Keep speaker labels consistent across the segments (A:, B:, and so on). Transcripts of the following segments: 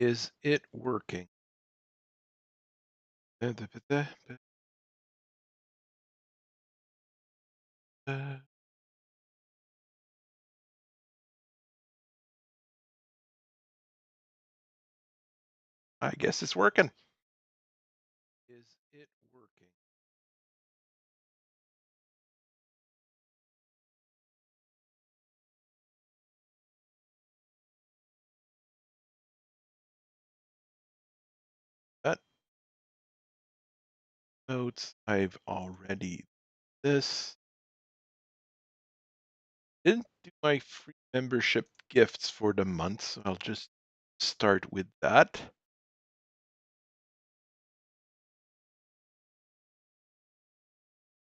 A: Is it working? I guess it's working. Is it working? That notes I've already this. Didn't do my free membership gifts for the month, so I'll just start with that.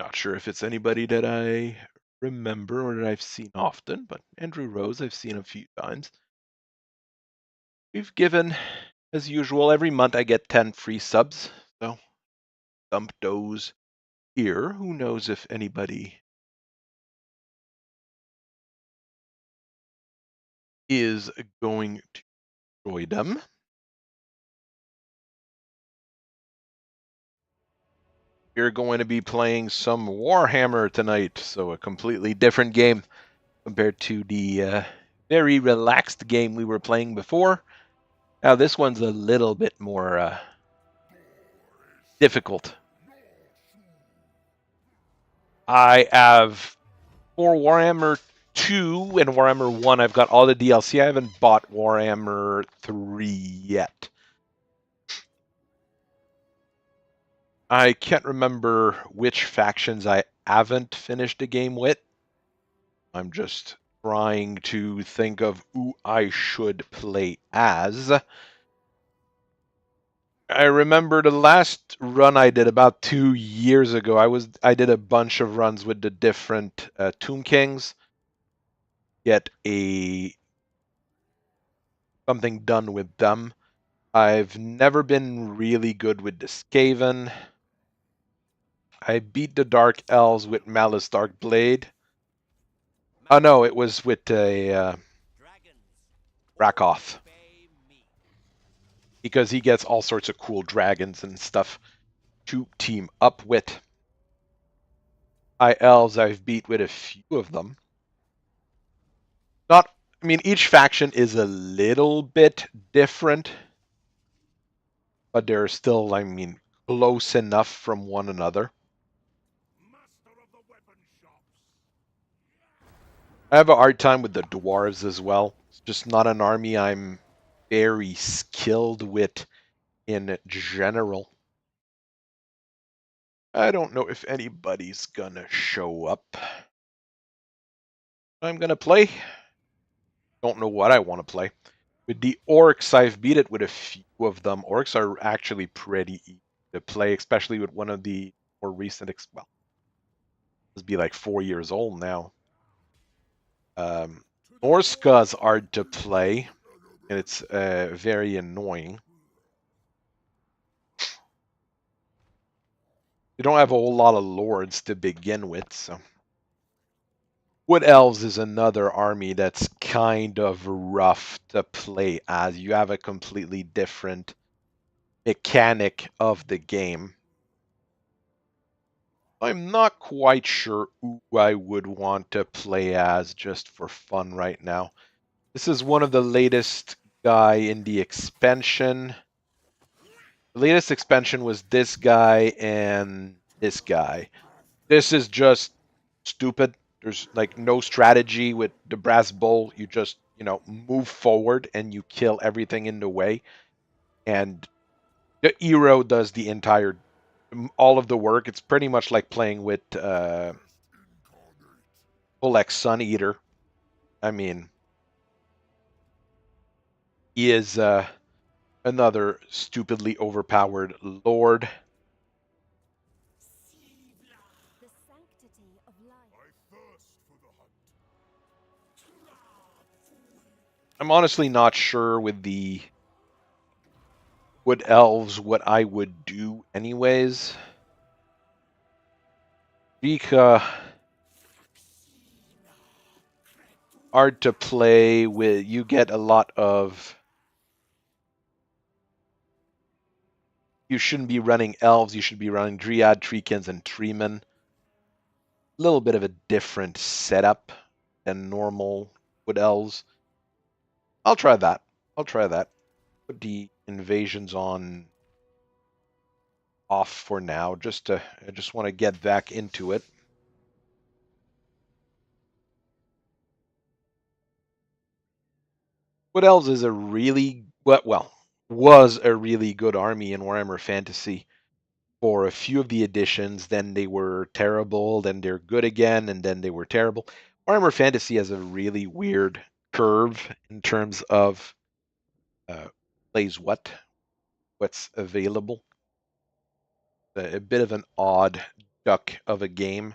A: Not sure if it's anybody that I remember or that I've seen often, but Andrew Rose I've seen a few times. We've given, as usual, every month I get 10 free subs, so dump those here. Who knows if anybody is going to enjoy them. We're going to be playing some Warhammer tonight, so a completely different game compared to the very relaxed game we were playing before. Now this one's a little bit more difficult. I have for Warhammer 2 and Warhammer 1, I've got all the DLC. I haven't bought Warhammer 3 yet. I can't remember which factions I haven't finished the game with. I'm just trying to think of who I should play as. I remember the last run I did about 2 years ago. I did a bunch of runs with the different Tomb Kings. Get something done with them. I've never been really good with the Skaven. I beat the Dark Elves with Malice Darkblade. Oh no, it was with a Rakoth. Because he gets all sorts of cool dragons and stuff to team up with. Elves I've beat with a few of them. I mean, each faction is a little bit different, but they're still, I mean, close enough from one another. I have a hard time with the dwarves as well. It's just not an army I'm very skilled with in general. I don't know if anybody's gonna show up. I'm gonna play. Don't know what I want to play. With the orcs, I've beat it with a few of them. Orcs are actually pretty easy to play, especially with one of the more recent, well, must be like 4 years old now. Norsca's hard to play, and it's very annoying. You don't have a whole lot of lords to begin with, so. Wood Elves is another army that's kind of rough to play as. You have a completely different mechanic of the game. I'm not quite sure who I would want to play as just for fun right now. This is one of the latest guy in the expansion. The latest expansion was this guy and this guy. This is just stupid. There's like no strategy with the brass bowl. You just, move forward and you kill everything in the way. And the hero does the entire, all of the work. It's pretty much like playing with Bullock Sun Eater. I mean, he is another stupidly overpowered lord. I'm honestly not sure with the Wood Elves what I would do anyways. Because hard to play with. You get a lot of you shouldn't be running elves. You should be running Dryad, Treekins, and Treeman. A little bit of a different setup than normal wood elves. I'll try that. I'll try that. Put the invasions on off for now. I just want to get back into it. Wood elves is a really was a really good army in Warhammer Fantasy for a few of the editions. Then they were terrible, then they're good again, and then they were terrible. Warhammer Fantasy has a really weird curve in terms of plays what's available. A bit of an odd duck of a game.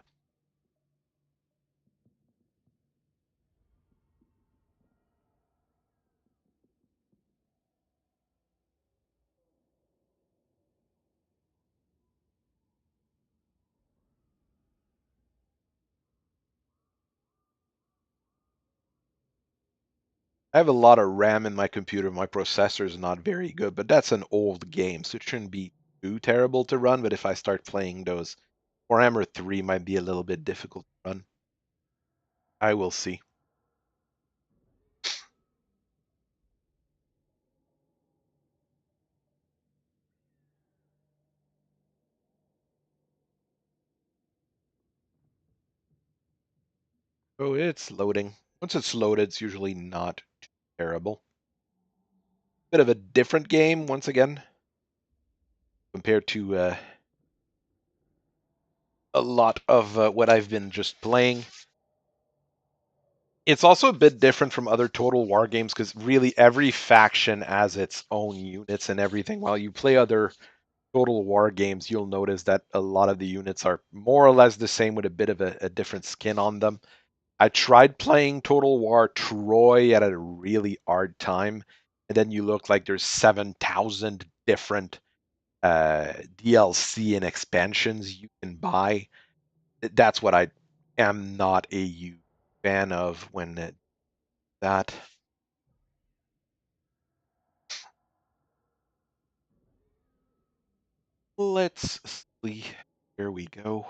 A: I have a lot of RAM in my computer. My processor is not very good, but that's an old game, so it shouldn't be too terrible to run. But if I start playing those, Warhammer 3 might be a little bit difficult to run. I will see. Oh, it's loading. Once it's loaded, it's usually not terrible. Bit of a different game once again compared to a lot of what I've been just playing. It's also a bit different from other Total War games because really every faction has its own units and everything. While you play other Total War games, you'll notice that a lot of the units are more or less the same with a bit of a different skin on them. I tried playing Total War Troy at a really hard time, and then you look like there's 7,000 different DLC and expansions you can buy. That's what I am not a huge fan of when that. Let's see. Here we go.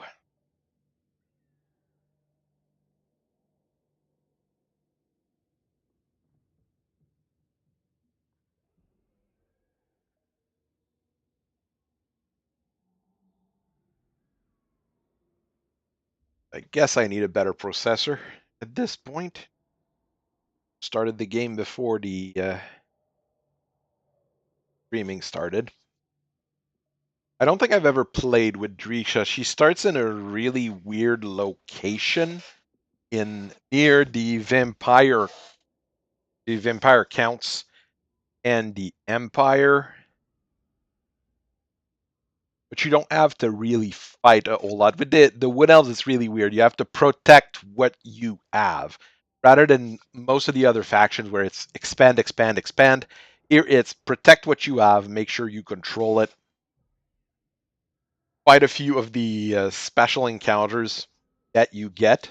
A: I guess I need a better processor at this point. Started the game before the streaming started. I don't think I've ever played with Drisha. She starts in a really weird location in near the vampire counts and the Empire. But you don't have to really fight a whole lot. With the Wood Elves, it's really weird. You have to protect what you have. Rather than most of the other factions where it's expand, expand, expand. Here it's protect what you have, make sure you control it. Quite a few of the special encounters that you get.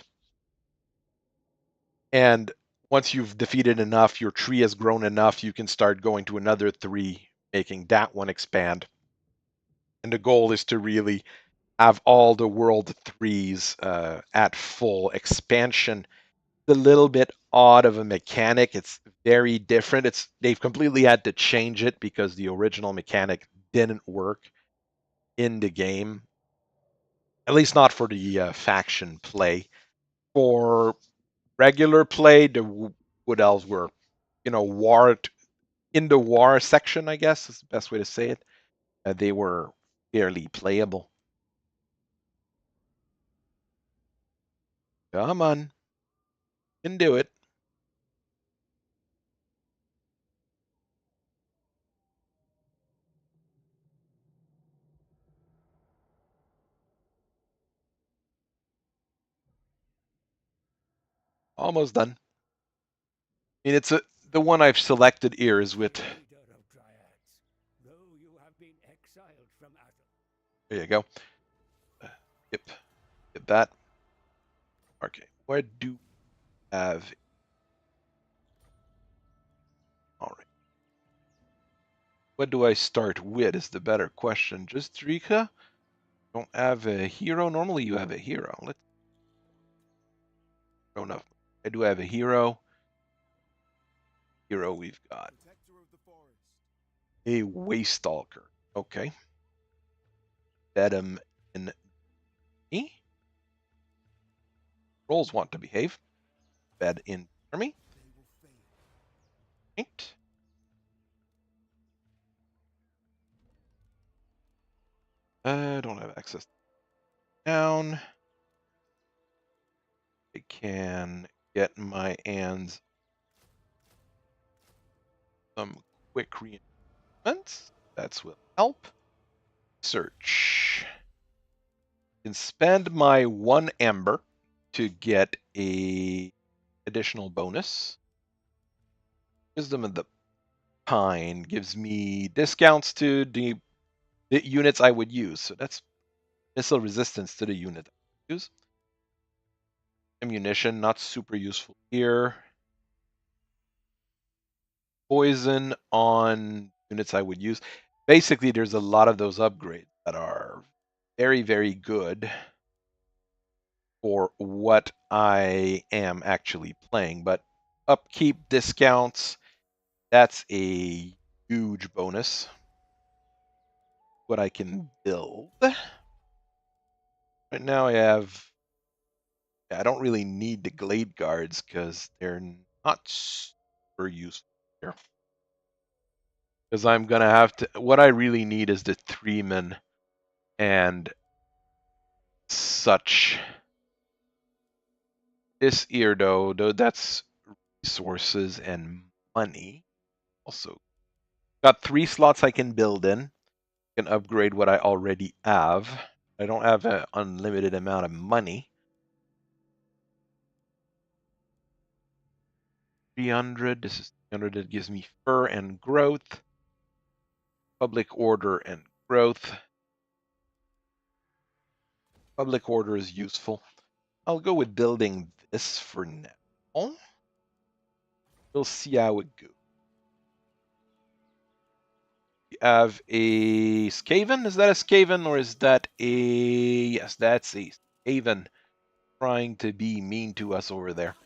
A: And once you've defeated enough, your tree has grown enough, you can start going to another 3, making that one expand. And the goal is to really have all the world 3s at full expansion. It's a little bit odd of a mechanic. It's very different. They've completely had to change it because the original mechanic didn't work in the game. At least not for the faction play. For regular play, the Wood Elves were, war in the war section, I guess is the best way to say it. They were fairly playable. Come on, you can do it. Almost done. I mean, the one I've selected here is with. There you go. Yep, get that. Okay, where do we have? All right. What do I start with is the better question. Just Drika? Don't have a hero. Normally you have a hero. Let's don't know. I do have a hero. Hero we've got. A Waste Stalker. Okay. Bet him in me. Rolls want to behave. Bet in army. Right. I don't have access down. I can get my hands some quick reinforcements. That's will help. Search. I can spend my 1 ember to get a additional bonus. Wisdom of the Pine gives me discounts to the units I would use. So that's missile resistance to the unit I would use. Ammunition, not super useful here. Poison on units I would use. Basically, there's a lot of those upgrades that are very, very good for what I am actually playing. But upkeep discounts, that's a huge bonus. What I can build. Right now I don't really need the Glade Guards because they're not super useful here. Because I'm going to have to, what I really need is the 3-man and such. This here though that's resources and money. Also got 3 slots I can build in. I can upgrade what I already have. I don't have an unlimited amount of money. 300. This is 300. That gives me fur and growth. Public order and growth. Public order is useful. I'll go with building this for now. We'll see how it goes. We have a Skaven. Is that a Skaven or is that a... Yes, that's a Skaven trying to be mean to us over there.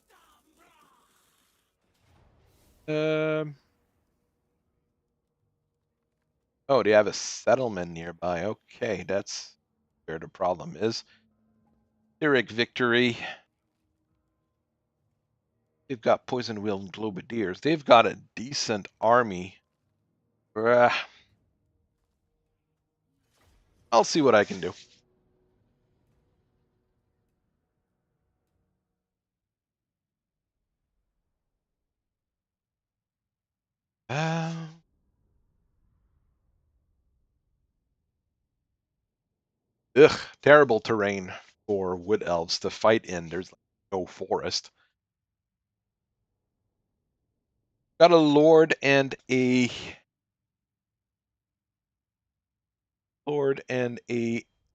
A: Oh, they have a settlement nearby. Okay, that's where the problem is. Pyrrhic victory. They've got poison wheel and globadiers. They've got a decent army. I'll see what I can do. Ugh, terrible terrain for wood elves to fight in. There's no forest. Got a lord and a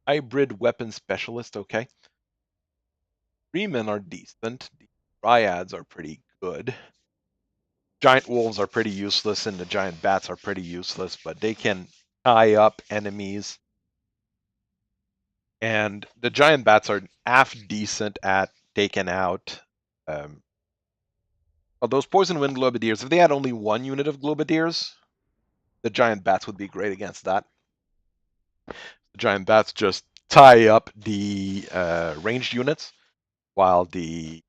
A: hybrid weapon specialist. Okay, 3-men are decent. The dryads are pretty good. Giant wolves are pretty useless, and the giant bats are pretty useless, but they can tie up enemies. And the giant bats are half decent at taking out. Those poison wind globadiers, if they had only 1 unit of globadiers, the giant bats would be great against that. The giant bats just tie up the ranged units while the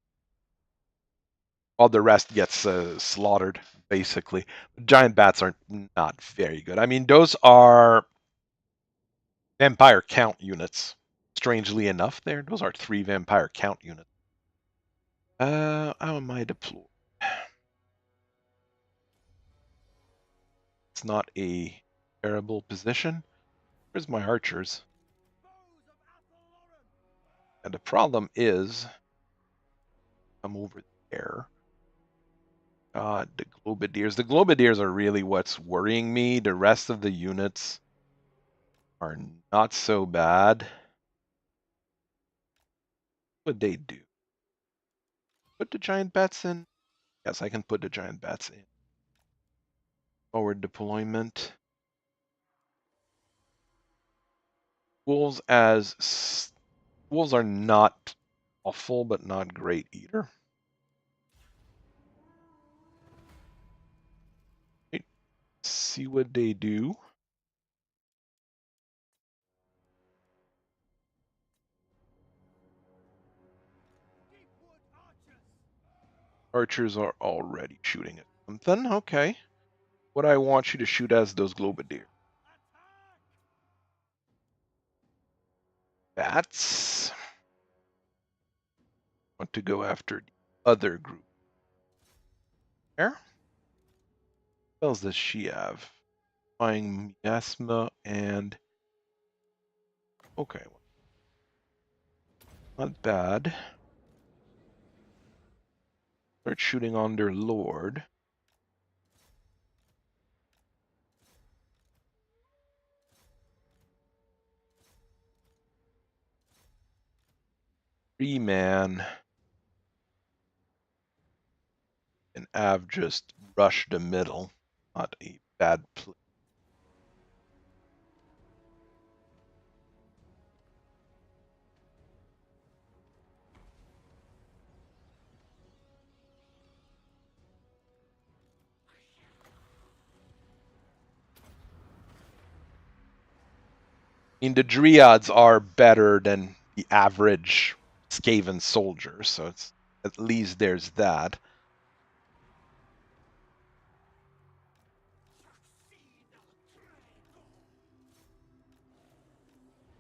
A: rest gets slaughtered, basically. Giant bats are not very good. I mean, those are vampire count units. Strangely enough, those are 3 vampire count units. How am I deployed? It's not a terrible position. Where's my archers? And the problem is, I'm over there. The globadiers. The globadiers are really what's worrying me. The rest of the units are not so bad. What would they do? Put the giant bats in? Yes, I can put the giant bats in. Forward deployment. Wolves wolves are not awful, but not great either. Right. See what they do. Archers are already shooting at something. Okay. What I want you to shoot as those globadier. Bats. Want to go after the other group. There. What else does she have? Flying miasma and okay. Not bad. Start shooting on their lord. Three-man. And Av just rushed the middle. Not a bad play. I mean, the Dryads are better than the average Skaven soldier, so it's at least there's that.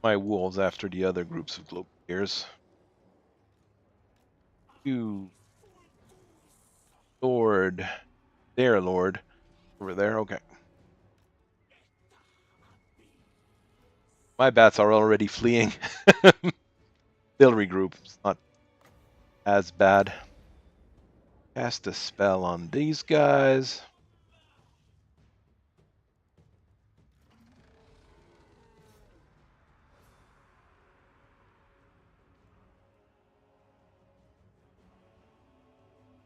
A: My wolves after the other groups of globadiers. You lord, their lord, over there. Okay, my bats are already fleeing. They'll regroup. It's not as bad. Cast a spell on these guys.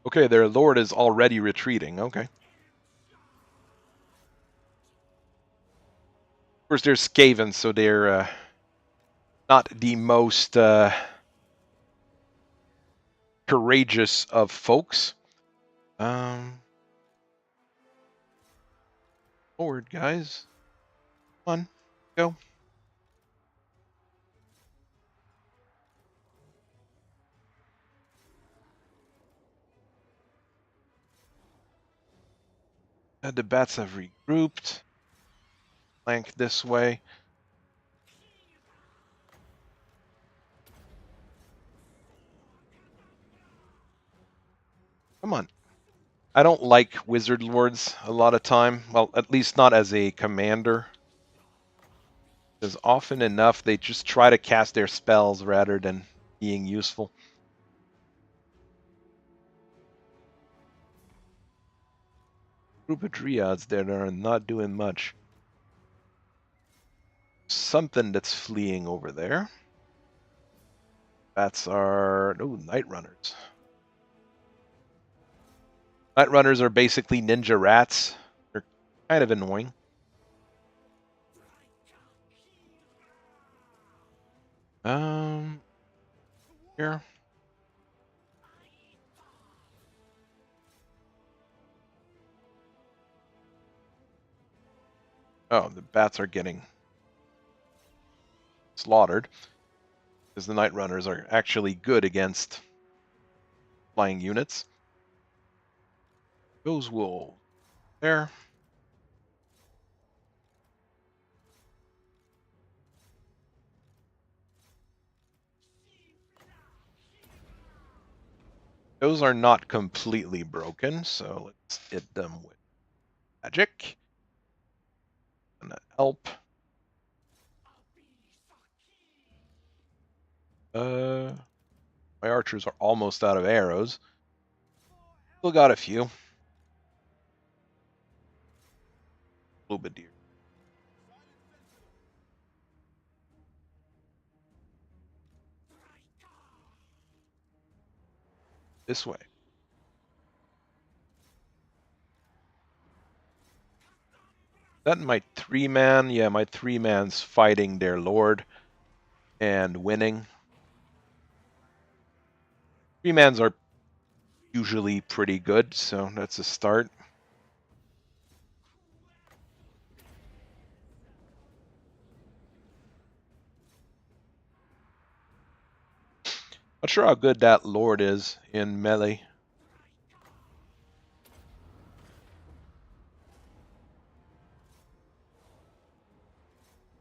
A: Okay, their lord is already retreating. Okay. Of course, they're Skaven, so they're not the most courageous of folks. Forward, guys. Come on, go. The bats have regrouped. Flank this way. Come on. I don't like wizard lords a lot of time. Well, at least not as a commander. Because often enough they just try to cast their spells rather than being useful. Group of Dryads there that are not doing much. Something that's fleeing over there. Bats are night runners. Night runners are basically ninja rats. They're kind of annoying. Here. Oh, the bats are getting slaughtered because the night runners are actually good against flying units. Those wolves there. Those are not completely broken, so let's hit them with magic. And help. My archers are almost out of arrows. Still got a few. Globadier. This way. That my three-man? Yeah, my three-man's fighting their lord. and winning. 3-mans are usually pretty good, so that's a start. Not sure how good that Lord is in melee.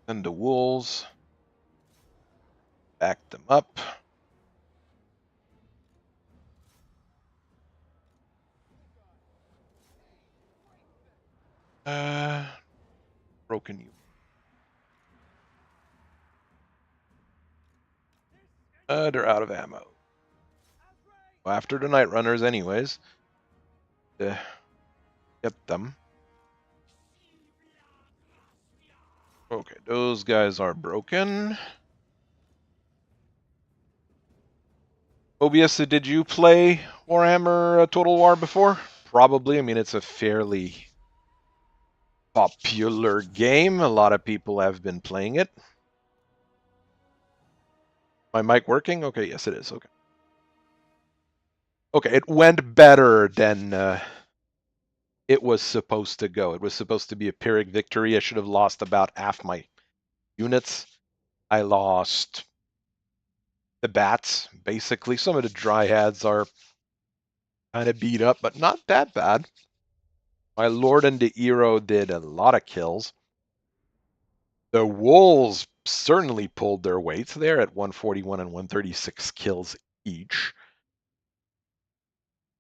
A: And the wolves. Back them up. Broken you. They're out of ammo. After the Night Runners anyways. To get them. Okay, those guys are broken. Obius, did you play Warhammer Total War before? Probably. I mean, it's a fairly popular game. A lot of people have been playing it. My mic working? Okay, yes it is. Okay. Okay, it went better than it was supposed to go. It was supposed to be a Pyrrhic victory. I should have lost about half my units. I lost the bats, basically. Some of the dryads are kind of beat up, but not that bad. My Lord and the Hero did a lot of kills. The wolves certainly pulled their weight. They're at 141 and 136 kills each.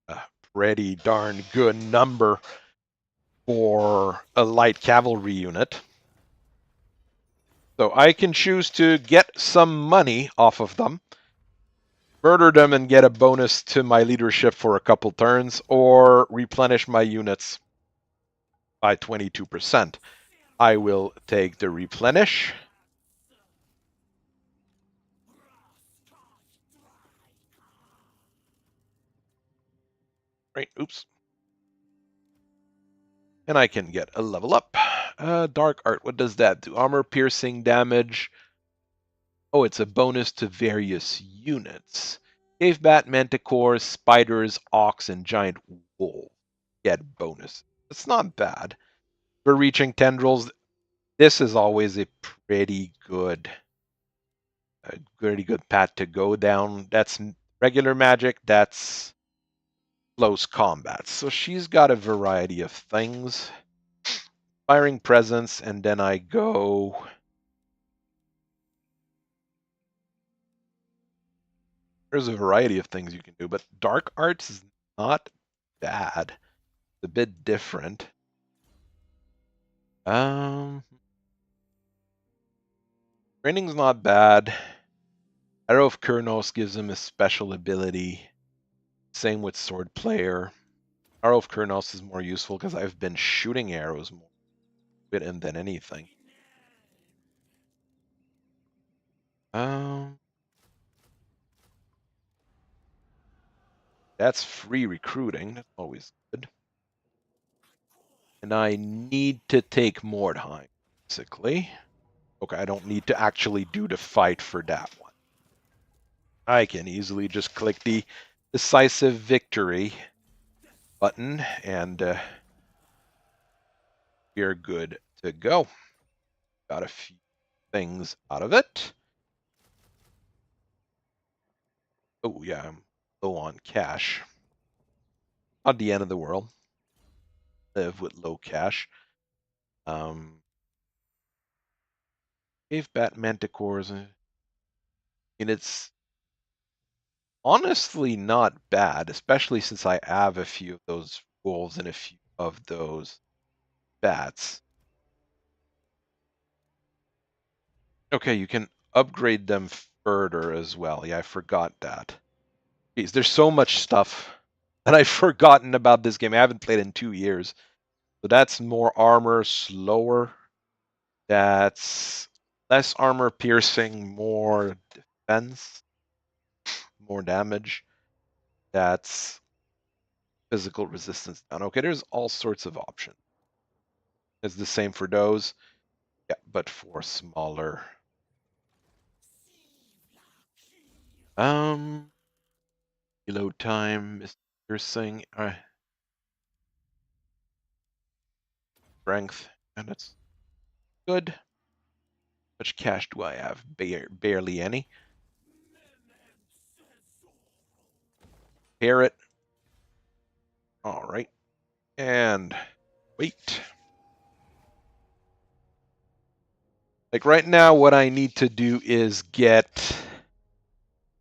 A: A pretty darn good number for a light cavalry unit. So I can choose to get some money off of them, murder them and get a bonus to my leadership for a couple turns, or replenish my units by 22%. I will take the replenish. Right, oops. And I can get a level up. Dark Art, what does that do? Armor piercing damage. Oh, it's a bonus to various units. Cave Bat, Manticore, Spiders, Ox, and Giant Wolf get bonus. It's not bad. For reaching Tendrils, this is always a pretty good path to go down. That's regular magic, that's close combat. So she's got a variety of things. Firing Presence, and then I go... There's a variety of things you can do, but Dark Arts is not bad. It's a bit different. Training's not bad. Arrow of Kurnos gives him a special ability. Same with Sword Player. Arrow of Kurnos is more useful because I've been shooting arrows more than anything. That's free recruiting. That's always good. And I need to take Mordheim, basically. Okay, I don't need to actually do the fight for that one. I can easily just click the decisive victory button and we're good to go. Got a few things out of it. Oh yeah, I'm low on cash. Not the end of the world. Live with low cash. Cave Bat Manticores. And it's honestly not bad, especially since I have a few of those wolves and a few of those bats. Okay, you can upgrade them further as well. Yeah, I forgot that. Jeez, there's so much stuff that I've forgotten about this game. I haven't played in 2 years. So that's more armor, slower. That's less armor piercing, more defense, more damage. That's physical resistance down. Okay, there's all sorts of options. It's the same for those. Yeah, but for smaller. Reload time, Mr. Singh. Strength, and it's good. How much cash do I have? Barely any. Parrot. All right. And wait. Like right now, what I need to do is get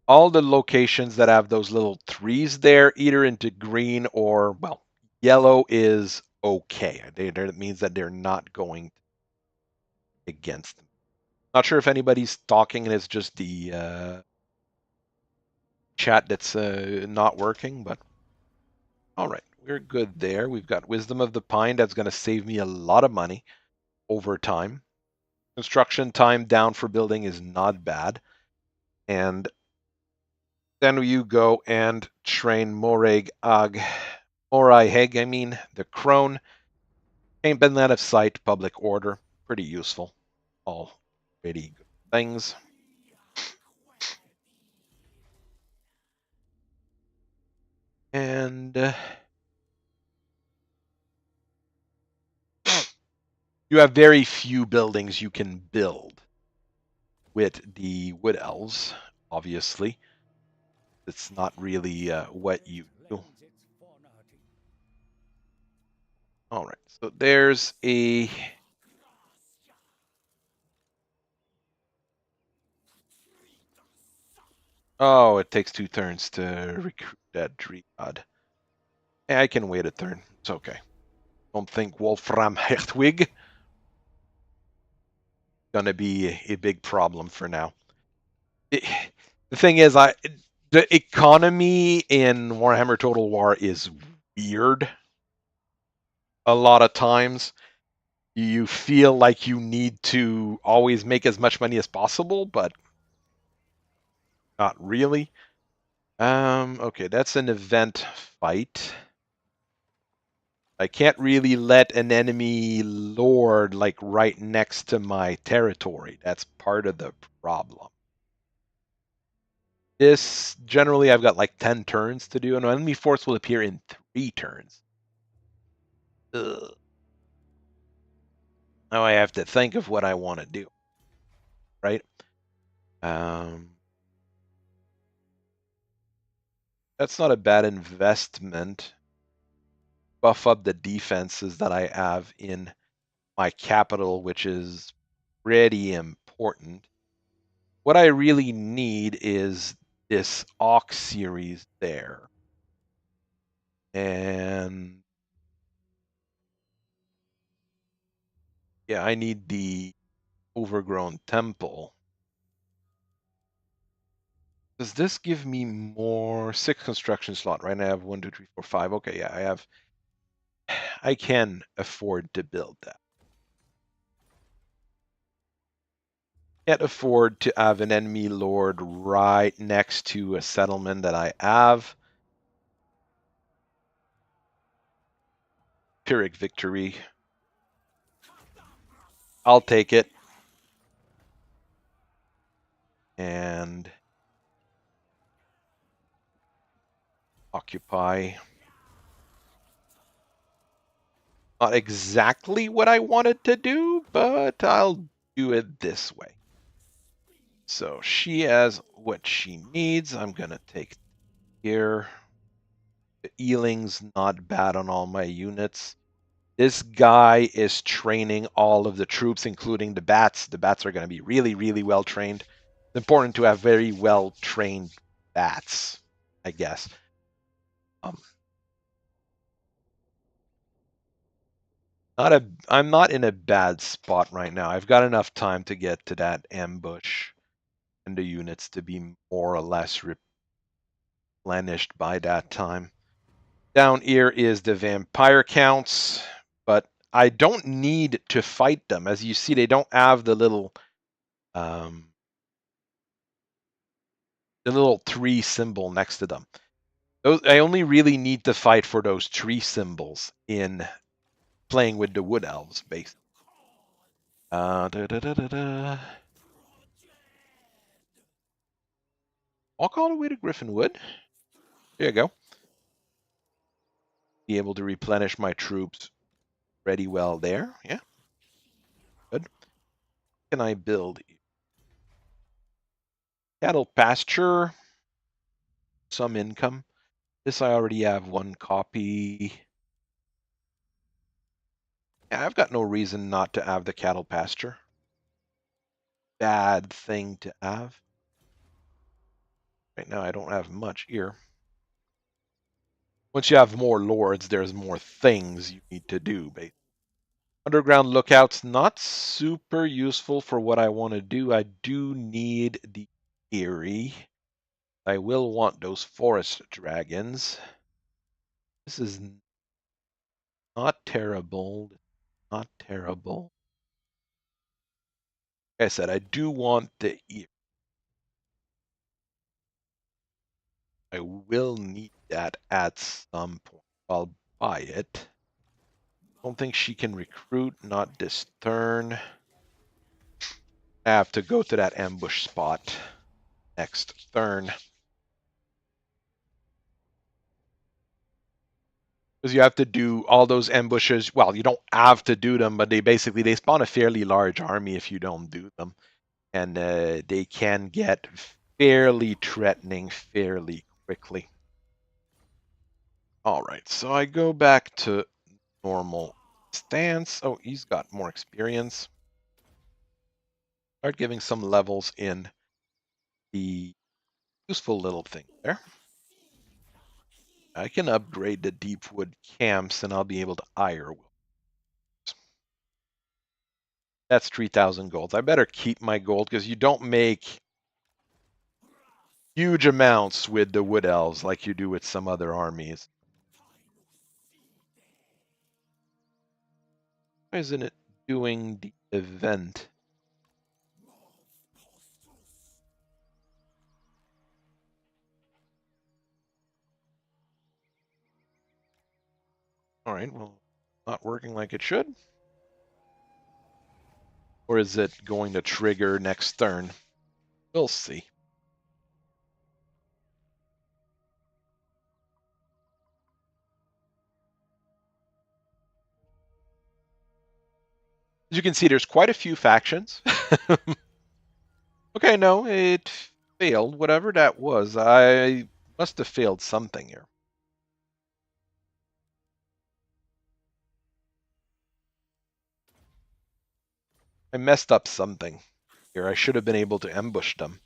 A: all the locations that have those little threes there, either into green or, well, yellow is okay. That means that they're not going against them. Not sure if anybody's talking and it's just the chat that's not working, but all right, we're good there. We've got Wisdom of the Pine. That's going to save me a lot of money over time. Construction time down for building is not bad. And then you go and train Morai Heg, the crone. Ain't been out of sight, public order. Pretty useful. All pretty good things. And you have very few buildings you can build with the Wood Elves, obviously. It's not really what you do. All right, so there's a... Oh, it takes 2 turns to recruit that Dread. Yeah, I can wait a turn. It's okay. Don't think Wolfram Hertwig gonna be a big problem for now. The thing is, the economy in Warhammer Total War is weird. A lot of times, you feel like you need to always make as much money as possible, but not really. Okay, that's an event fight. I can't really let an enemy lord like right next to my territory. That's part of the problem. This, generally, I've got like 10 turns to do, and an enemy force will appear in 3 turns. Ugh. Now I have to think of what I want to do, right? That's not a bad investment. Buff up the defenses that I have in my capital, which is pretty important. What I really need is this Ox series there. And yeah, I need the overgrown temple. Does this give me more 6 construction slot, right? I have 1, 2, 3, 4, 5. Okay, yeah, I can afford to build that. Can't afford to have an enemy lord right next to a settlement that I have. Pyrrhic victory. I'll take it. And occupy. Not exactly what I wanted to do, but I'll do it this way. So she has what she needs. I'm going to take here. The Eeling's not bad on all my units. This guy is training all of the troops, including the bats. The bats are going to be really, really well trained. It's important to have very well trained bats, I guess. I'm not in a bad spot right now. I've got enough time to get to that ambush and the units to be more or less replenished by that time. Down here is the vampire counts, but I don't need to fight them. As you see, they don't have the little 3 symbol next to them. I only really need to fight for those 3 symbols in playing with the wood elves, basically. walk all the way to Griffinwood. There you go. Be able to replenish my troops pretty well there. Yeah, good. Can I build cattle pasture? Some income. This I already have one copy. Yeah, I've got no reason not to have the cattle pasture. Bad thing to have. Right now I don't have much here. Once you have more lords, there's more things you need to do. Underground lookouts, not super useful for what I want to do. I do need the Eerie. I will want those forest dragons. This is not terrible. Not terrible. Like I said, I do want the Eerie. I will need that at some point. I'll buy it. Don't think she can recruit, not this turn. I have to go to that ambush spot next turn. Because you have to do all those ambushes. Well, you don't have to do them, but they spawn a fairly large army if you don't do them. And they can get fairly threatening fairly quickly. All right, so I go back to normal stance. Oh, he's got more experience. Start giving some levels in the useful little thing there. I can upgrade the deep wood camps and I'll be able to hire. That's 3,000 gold. I better keep my gold because you don't make huge amounts with the wood elves like you do with some other armies. Why isn't it doing the event? All right, well, not working like it should. Or is it going to trigger next turn? We'll see. As you can see, there's quite a few factions. Okay, no, it failed. Whatever that was, I must have failed something here. I messed up something here. I should have been able to ambush them.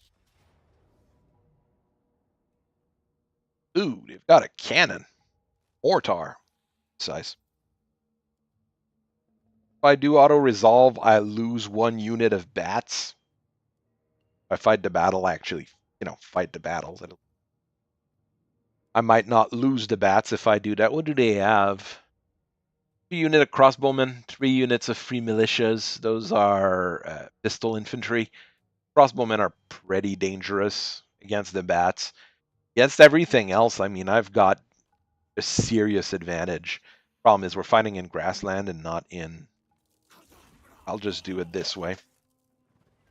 A: Ooh, they've got a cannon. Mortar size. If I do auto-resolve, I lose 1 unit of bats. If I fight the battle, I actually, fight the battles. I might not lose the bats if I do that. What do they have? 2 unit of crossbowmen, 3 units of free militias. Those are pistol infantry. Crossbowmen are pretty dangerous against the bats. Against everything else, I mean, I've got a serious advantage. Problem is we're fighting in grassland and not in... I'll just do it this way.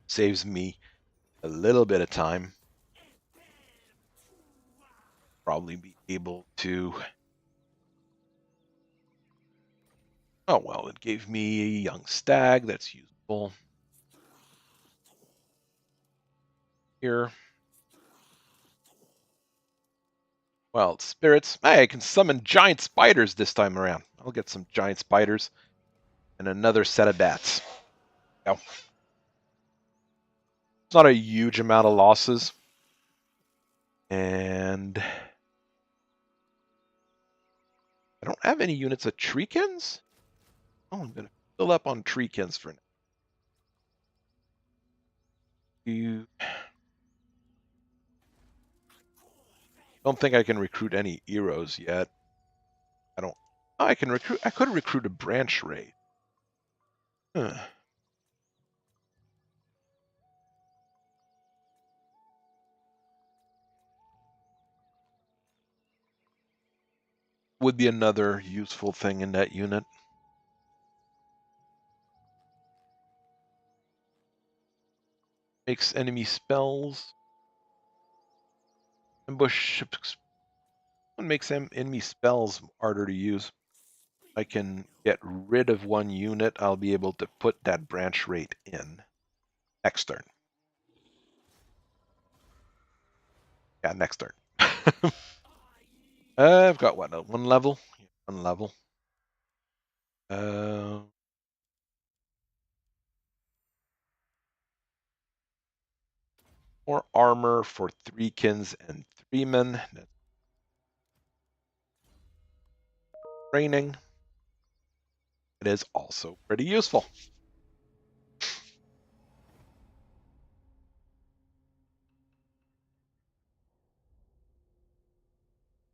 A: Saves me a little bit of time. Probably be able to... Oh, well, it gave me a young stag. That's useful. Here. Well, spirits. Hey, I can summon giant spiders this time around. I'll get some giant spiders and another set of bats. No. It's not a huge amount of losses. And I don't have any units of treekins. Oh, I'm going to fill up on treekins for now. You don't think I can recruit any heroes yet. I don't. Oh, I can recruit. I could recruit a branch raid. Huh. Would be another useful thing in that unit. Makes enemy spells. Ambush makes enemy spells harder to use. I can get rid of one unit. I'll be able to put that branch rate in next turn. Yeah, next turn. I've got what? One level. One level. More armor for 3-kins and 3-men. Training. It is also pretty useful.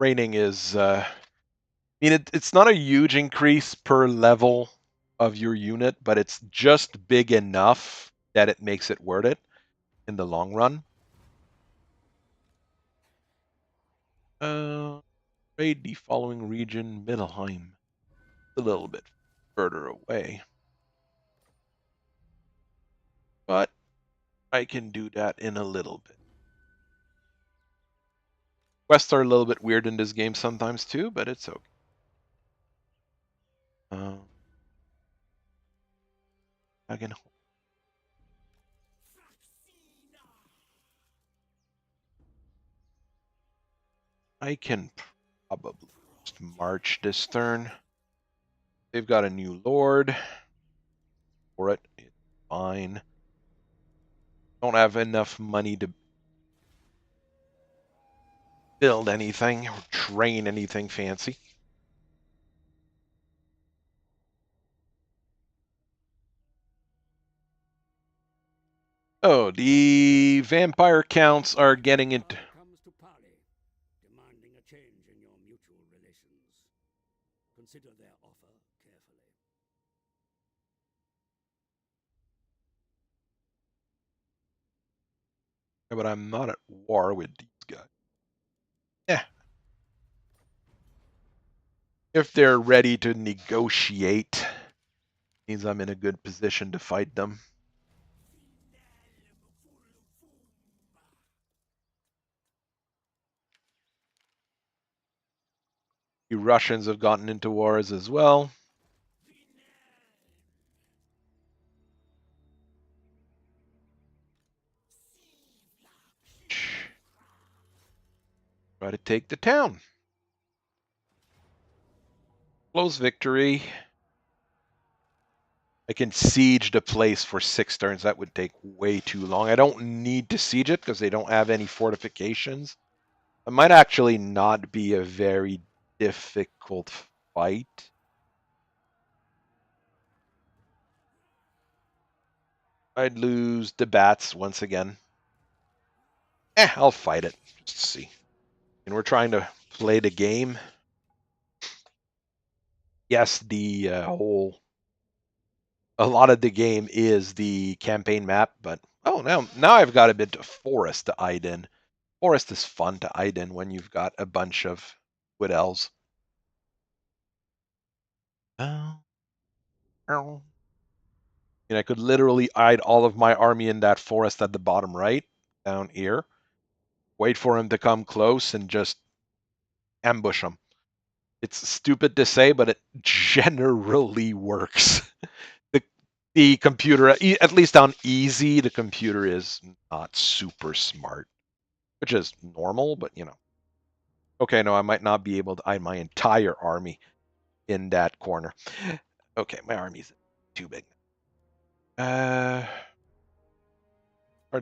A: Training is, I mean, it's not a huge increase per level of your unit, but it's just big enough that it makes it worth it in the long run. Raid the following region, Middelheim. A little bit further away. But I can do that in a little bit. Quests are a little bit weird in this game sometimes too, but it's okay. Again. I can probably just march this turn. They've got a new lord for it. It's fine. Don't have enough money to build anything or train anything fancy. Oh, the vampire counts are getting into.
B: Comes to parley, demanding a change in your mutual relations. Consider their offer carefully.
A: But I'm not at war with these guys. Yeah. If they're ready to negotiate, means I'm in a good position to fight them. The Russians have gotten into wars as well. Try to take the town. Close victory. I can siege the place for 6 turns. That would take way too long. I don't need to siege it because they don't have any fortifications. It might actually not be a very difficult fight. I'd lose the bats once again. I'll fight it. Just to see. And we're trying to play the game. Yes, a lot of the game is the campaign map, but now I've got a bit of forest to hide in. Forest is fun to hide in when you've got a bunch of wood elves. And I could literally hide all of my army in that forest at the bottom right, down here. Wait for him to come close and just ambush him. It's stupid to say, but it generally works. The computer, at least on easy, the computer is not super smart, which is normal, but you know. Okay, no, I might not be able to hide my entire army in that corner. Okay, my army's too big. Hard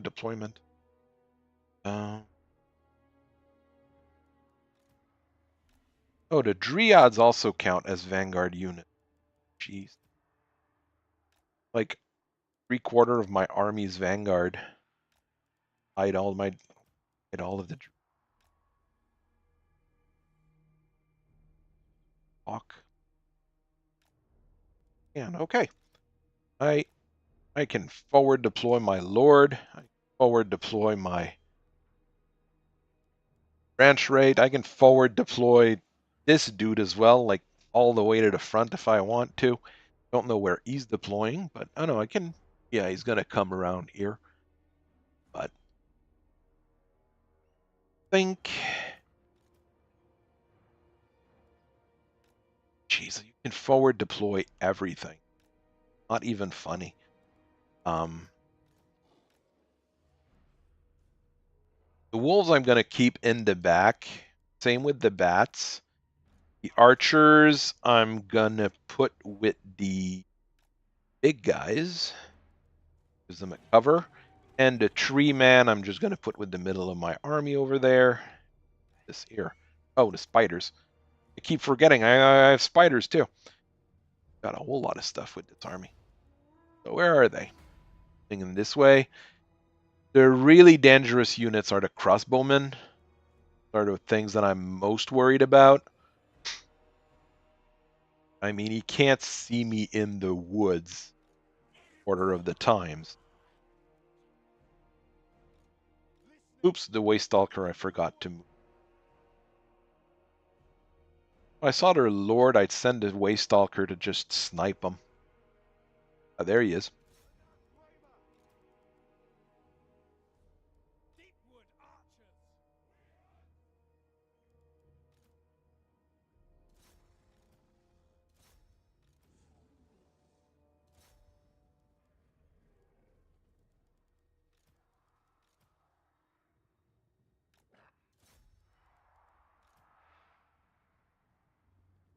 A: deployment. Oh, the Dryads also count as Vanguard unit. Jeez. Like 3/4 of my army's Vanguard. Hide all of the Hawk. And okay. I can forward deploy my Lord. I can forward deploy my branch rate. I can forward deploy this dude as well, like all the way to the front if I want to. Don't know where he's deploying, but I know I can. Yeah, he's gonna come around here. But think... Jeez, you can forward deploy everything. Not even funny. The wolves I'm going to keep in the back. Same with the bats. The archers I'm going to put with the big guys. Gives them a cover. And the tree man I'm just going to put with the middle of my army over there. This here. Oh, the spiders. I keep forgetting I have spiders too. Got a whole lot of stuff with this army. So where are they? Thinking this way. The really dangerous units are the crossbowmen. Sort of things that I'm most worried about. I mean, he can't see me in the woods quarter of the times. Oops, the Waystalker I forgot to move. If I saw their lord, I'd send the Waystalker to just snipe him. Oh, there he is.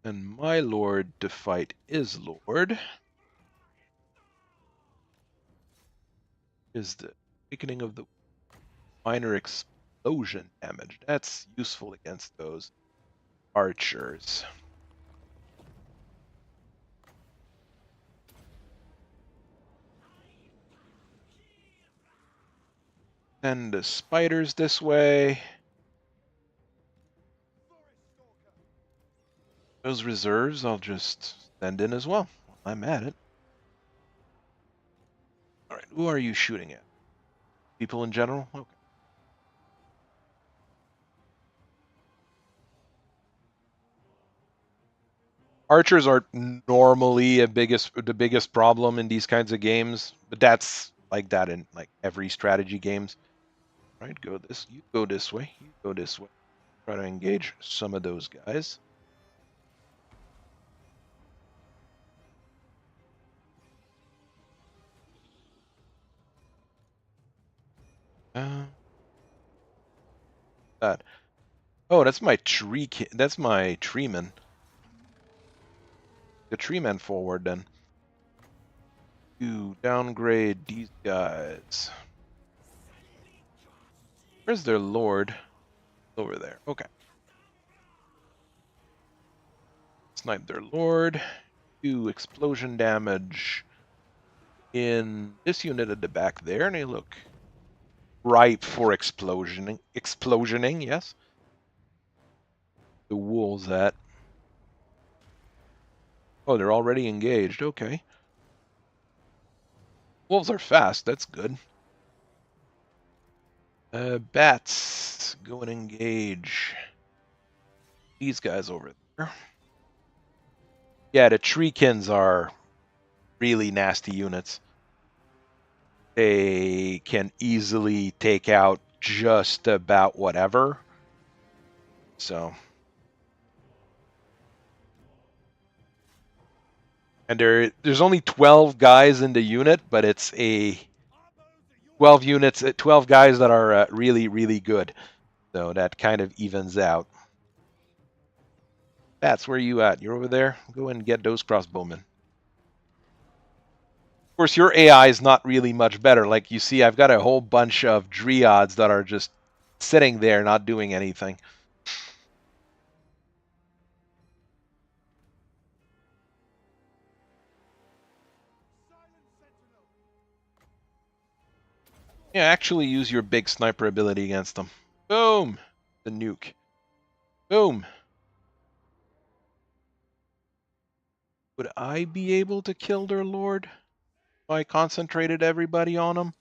A: And my lord to fight his lord is the Awakening of the minor explosion damage. That's useful against those archers. And the spiders this way. Those reserves I'll just send in as well. I'm at it. All right, who are you shooting at? People in general? Okay. Archers are normally the biggest problem in these kinds of games, but that's like that in like every strategy games. Right, you go this way, you go this way. Try to engage some of those guys. That. Oh, that's my that's my treeman. The treeman forward then. You downgrade these guys. Where's their lord? Over there. Okay. Snipe their lord. Do explosion damage in this unit at the back there, and they look ripe for explosioning, yes. The wolves at. Oh, they're already engaged. Okay. Wolves are fast. That's good. Bats, go and engage these guys over there. Yeah, the treekins are really nasty units. They can easily take out just about whatever. So, and there's only 12 guys in the unit, but it's a 12 units, 12 guys that are really, really good. So that kind of evens out. That's where you at. You're over there. Go and get those crossbowmen. Of course, your AI is not really much better. Like you see, I've got a whole bunch of dryads that are just sitting there, not doing anything. Yeah, actually use your big sniper ability against them. Boom! The nuke. Boom! Would I be able to kill their lord if I concentrated everybody on him?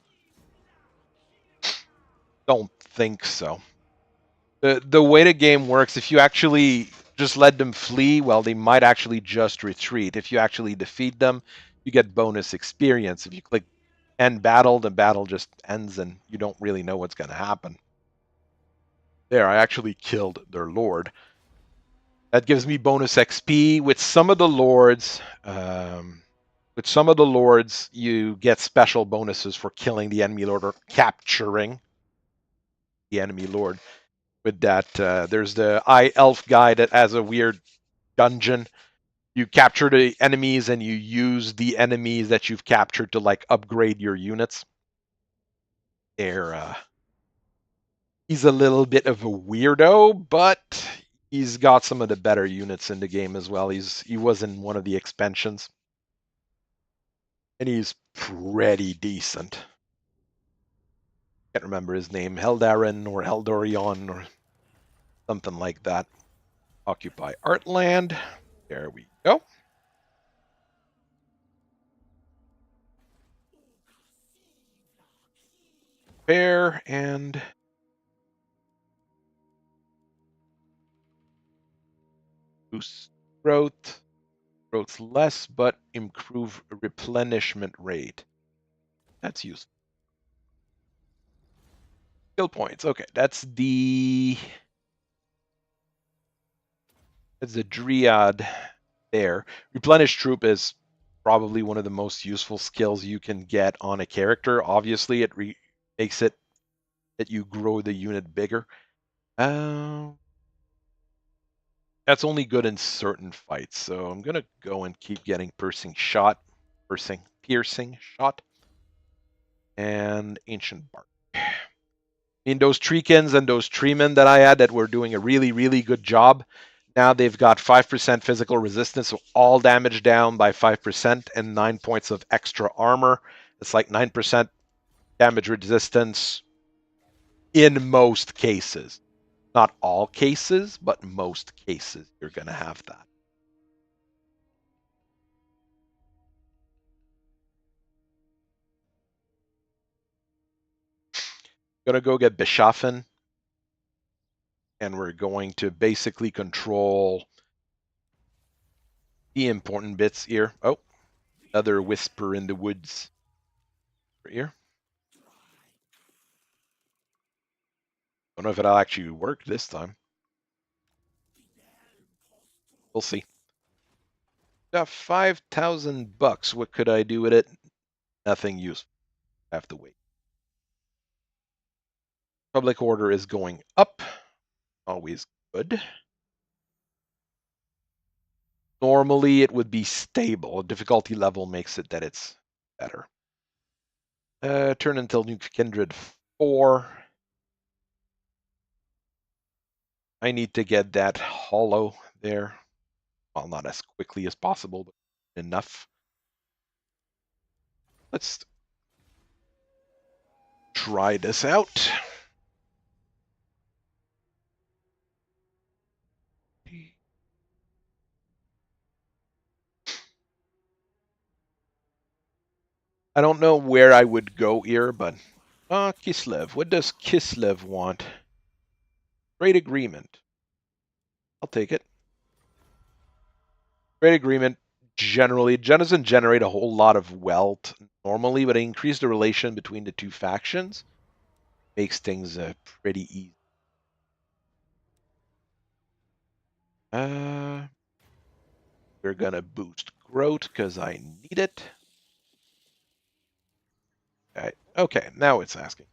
A: Don't think so. The way the game works, if you actually just let them flee, well, they might actually just retreat. If you actually defeat them, you get bonus experience. If you click end battle, the battle just ends and you don't really know what's going to happen. There, I actually killed their lord. That gives me bonus XP. With some of the lords, you get special bonuses for killing the enemy lord or capturing the enemy lord. With that, there's the elf guy that has a weird dungeon. You capture the enemies and you use the enemies that you've captured to like upgrade your units. He's a little bit of a weirdo, but he's got some of the better units in the game as well. He was in one of the expansions, and he's pretty decent. Can't remember his name, Heldarin or Heldorion or something like that. Occupy Artland. There we go. Fair and boost growth. Growth less, but improve replenishment rate. That's useful. Skill points. Okay, that's the Dryad there. Replenish troop is probably one of the most useful skills you can get on a character. Obviously, it makes it that you grow the unit bigger. That's only good in certain fights, so I'm gonna go and keep getting piercing shot, and ancient bark. In those treekins and those treemen that I had that were doing a really, really good job. Now they've got 5% physical resistance, so all damage down by 5% and 9 points of extra armor. It's like 9% damage resistance in most cases. Not all cases, but most cases you're going to have that. Going to go get Beschaffen, and we're going to basically control the important bits here. Oh, another whisper in the woods. Right here. Don't know if it'll actually work this time. We'll see. Got $5,000. What could I do with it? Nothing useful. I have to wait. Public order is going up. Always good. Normally it would be stable. Difficulty level makes it that it's better. Turn until New Kindred 4. I need to get that hollow there. Well, not as quickly as possible, but enough. Let's try this out. I don't know where I would go here, but Kislev. What does Kislev want? Trade agreement. I'll take it. Trade agreement generally doesn't generate a whole lot of wealth normally, but it increased the relation between the two factions. Makes things pretty easy. We're gonna boost growth because I need it. Okay, now it's asking.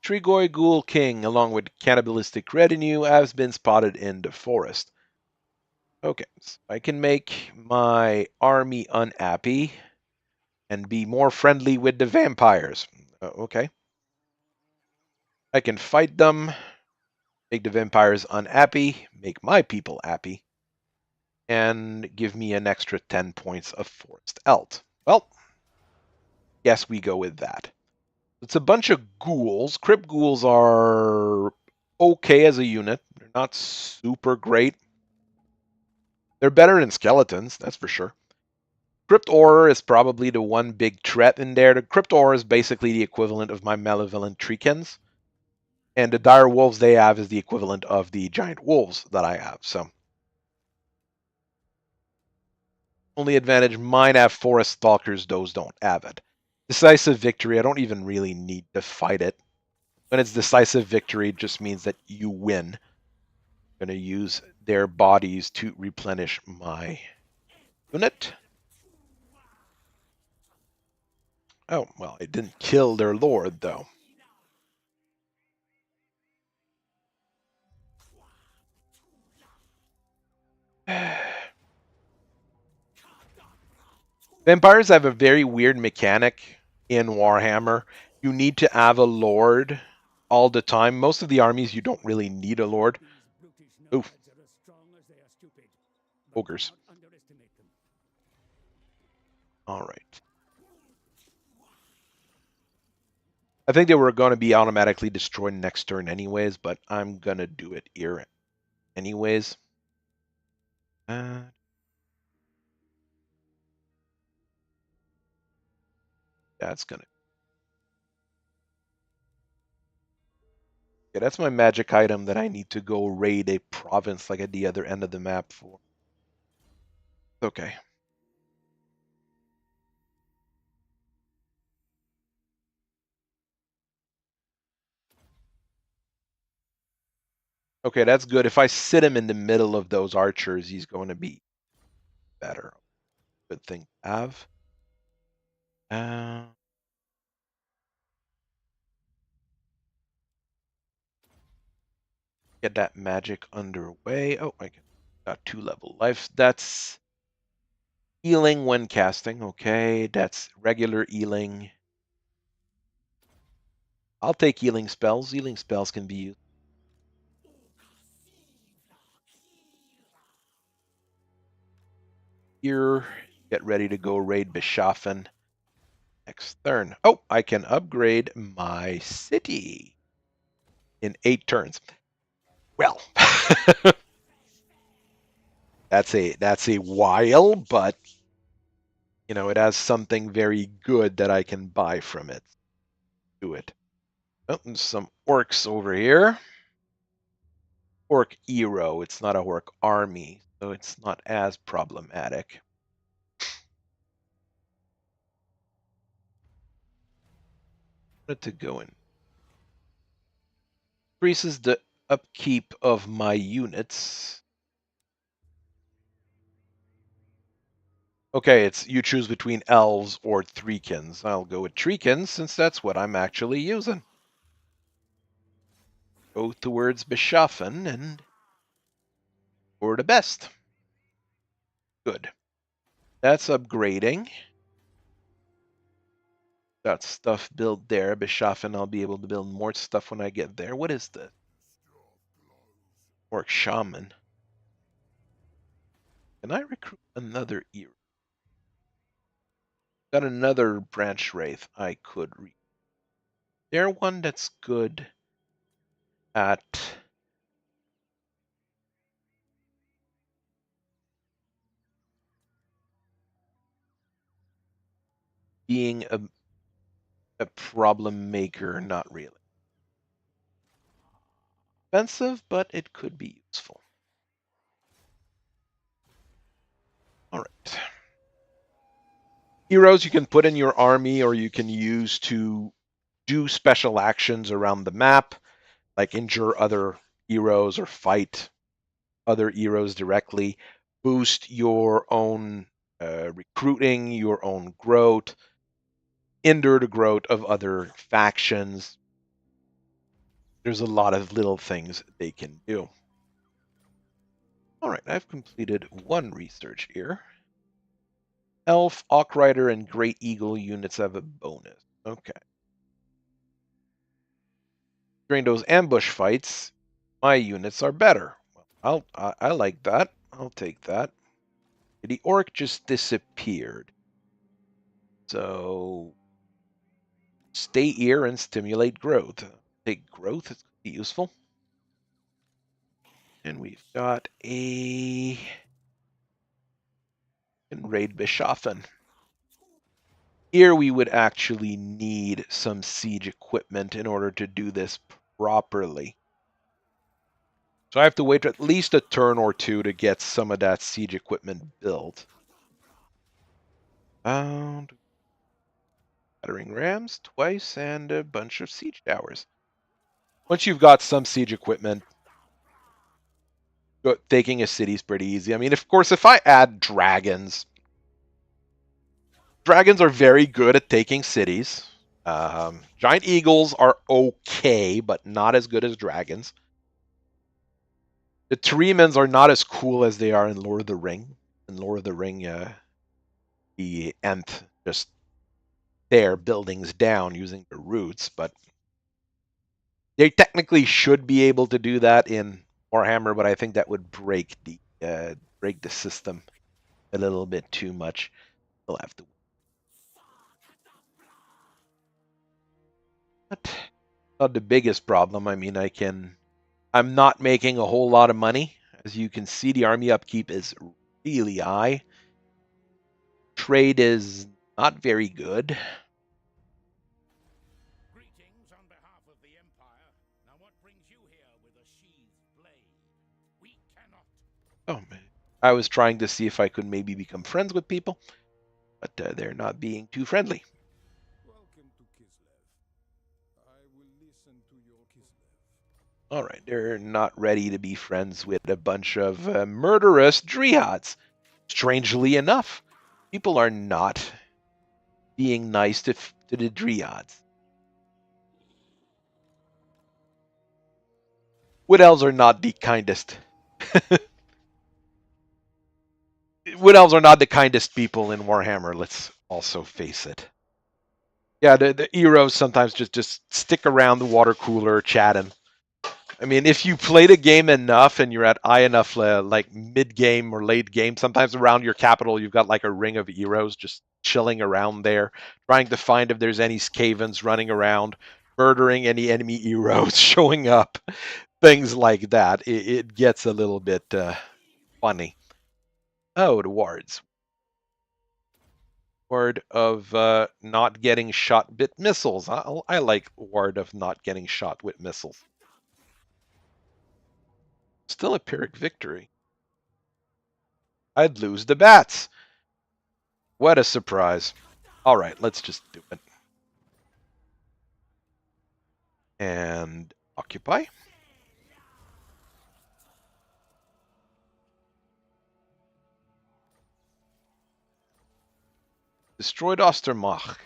A: Trigoi Ghoul King, along with cannibalistic retinue, has been spotted in the forest. Okay, so I can make my army unhappy and be more friendly with the vampires. Okay. I can fight them, make the vampires unhappy, make my people happy, and give me an extra 10 points of Forest Elt. Well, yes, we go with that. It's a bunch of ghouls. Crypt ghouls are okay as a unit. They're not super great. They're better than skeletons, that's for sure. Crypt Horror is probably the one big threat in there. The Crypt Horror is basically the equivalent of my Malevolent Treekins. And the dire wolves they have is the equivalent of the giant wolves that I have. So only advantage, mine have forest stalkers, those don't have it. Decisive victory, I don't even really need to fight it. When it's decisive victory, it just means that you win. I'm going to use their bodies to replenish my unit. Oh, well, it didn't kill their lord, though. Vampires have a very weird mechanic in Warhammer. You need to have a lord all the time. Most of the armies, you don't really need a lord.
B: These brutish
A: Oof,
B: nomads are as strong as they are stupid. But do
A: ogres.
B: not underestimate them.
A: All right. I think they were going to be automatically destroyed next turn anyways, but I'm going to do it here anyways. That's going to... Yeah, that's my magic item that I need to go raid a province like at the other end of the map for. Okay. Okay, that's good. If I sit him in the middle of those archers, he's going to be better. Good thing to have. Uh, get that magic underway. Oh, I got 2 level life. That's healing when casting. Okay, that's regular healing. I'll take healing spells. Healing spells can be used. Here, get ready to go raid Beschaffen next turn. Oh, I can upgrade my city in 8 turns. Well, that's a while, but you know, it has something very good that I can buy from it. Do it. Oh, and some orcs over here. Orc hero. It's not a orc army, so it's not as problematic. I wanted to go in. Increases the upkeep of my units. Okay, it's you choose between elves or threekins. I'll go with threekins since that's what I'm actually using. Go towards Beschaffen and for the best. Good. That's upgrading. Got stuff built there. Beschaffen, I'll be able to build more stuff when I get there. What is this? Orc Shaman. Can I recruit another era? Got another branch wraith I could read. There one that's good at being a problem maker, not really. Expensive, but it could be useful. All right. Heroes you can put in your army or you can use to do special actions around the map, like injure other heroes or fight other heroes directly, boost your own recruiting, your own growth, hinder the growth of other factions. There's a lot of little things they can do. All right, I've completed 1 research here. Elf, Hawk Rider, and Great Eagle units have a bonus. Okay. During those ambush fights, my units are better. I like that. I'll take that. The orc just disappeared. So stay here and stimulate growth. Take growth, it's useful. And we've got a raid Beschaffen. Here we would actually need some siege equipment in order to do this properly. So I have to wait at least a turn or 2 to get some of that siege equipment built. Battering rams twice and a bunch of siege towers. Once you've got some siege equipment, taking a city is pretty easy. I mean, of course, if I add dragons, dragons are very good at taking cities. Giant eagles are okay, but not as good as dragons. The Tremens are not as cool as they are in Lord of the Ring. In Lord of the Ring, the Ent just tear buildings down using the roots, but they technically should be able to do that in Warhammer, but I think that would break the system a little bit too much. We'll have to. But not the biggest problem. I mean, I'm not making a whole lot of money. As you can see, the army upkeep is really high. Trade is not very good.
B: Greetings on behalf of the Empire. Now what brings you here with a sheathed blade? We cannot.
A: Oh man. I was trying to see if I could maybe become friends with people, but they're not being too friendly.
C: Welcome to Kislev. I will listen to your Kislev.
A: All right, they're not ready to be friends with a bunch of murderous dryads. Strangely enough, people are not being nice to the dryads. Wood elves are not the kindest. Wood elves are not the kindest people in Warhammer. Let's also face it. Yeah, the heroes sometimes just stick around the water cooler chatting. I mean, if you played a game enough and you're at high enough, like mid game or late game, sometimes around your capital you've got like a ring of heroes just chilling around there, trying to find if there's any scavens running around, murdering any enemy heroes showing up, things like that. It gets a little bit funny. Oh, the wards. Ward of not getting shot with missiles. I like ward of not getting shot with missiles. Still a Pyrrhic victory. I'd lose the bats. What a surprise. All right, let's just do it. And occupy. Destroyed Ostermach.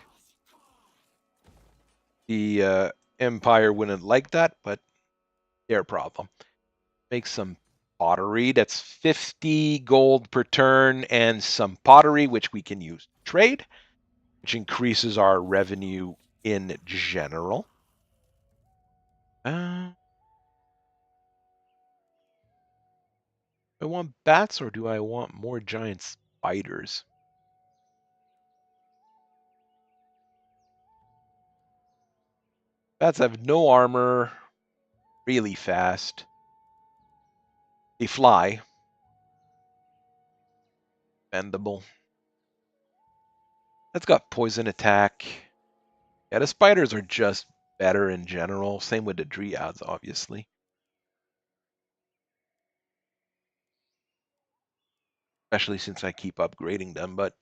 A: The Empire wouldn't like that, but their problem. Make some pottery. That's 50 gold per turn and some pottery, which we can use to trade, which increases our revenue in general. Do I want bats or do I want more giant spiders? Bats have no armor, really fast. They fly. Bendable. That's got poison attack. Yeah, the spiders are just better in general. Same with the dryads, obviously. Especially since I keep upgrading them, but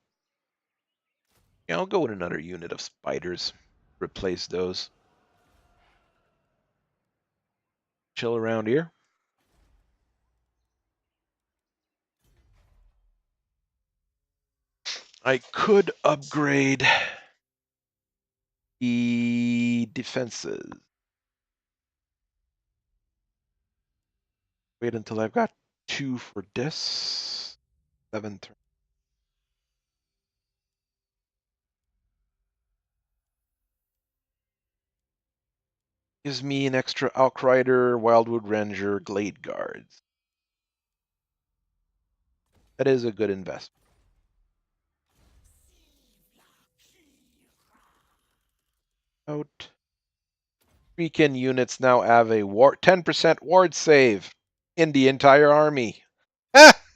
A: yeah, I'll go with another unit of spiders. Replace those. Chill around here. I could upgrade the defenses. Wait until I've got 2 for this. 7 turns. Gives me an extra Outrider, Wildwood Ranger, Glade Guards. That is a good investment. Out. Weekend units now have a 10% ward save in the entire army.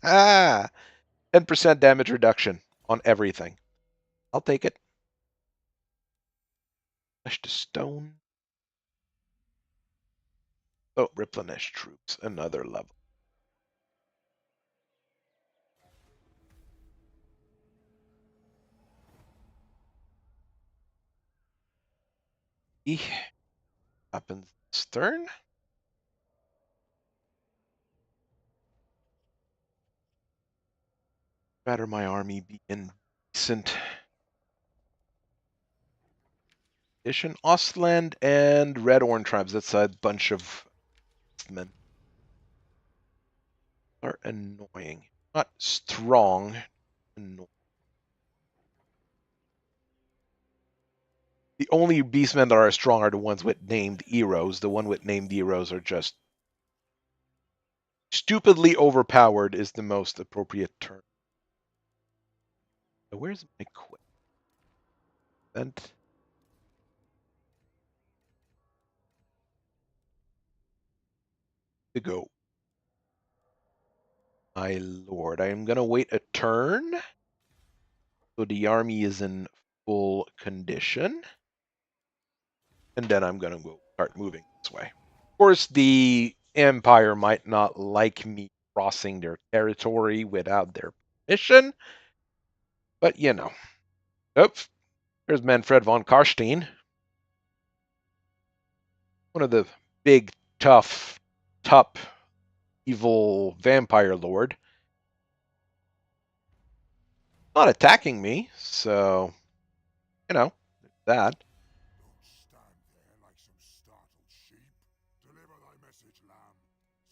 A: 10% damage reduction on everything. I'll take it. Flesh to stone. Oh, replenish troops. Another level. Up. happens this turn. Rather my army be in decent condition. Ostland and Red Orange tribes. That's a bunch of men. Are annoying. Not strong. Annoying. The only beastmen that are strong are the ones with named heroes. The one with named heroes are just stupidly overpowered is the most appropriate term. Where's my quit? Vent. To go. My lord, I am gonna wait a turn. So the army is in full condition. And then I'm gonna go start moving this way. Of course, the Empire might not like me crossing their territory without their permission. But you know. Oops. There's Manfred von Karstein. One of the big, tough, evil vampire lord. Not attacking me, so you know, that.
C: Don't stand there like some startled sheep. Deliver thy message, lamb,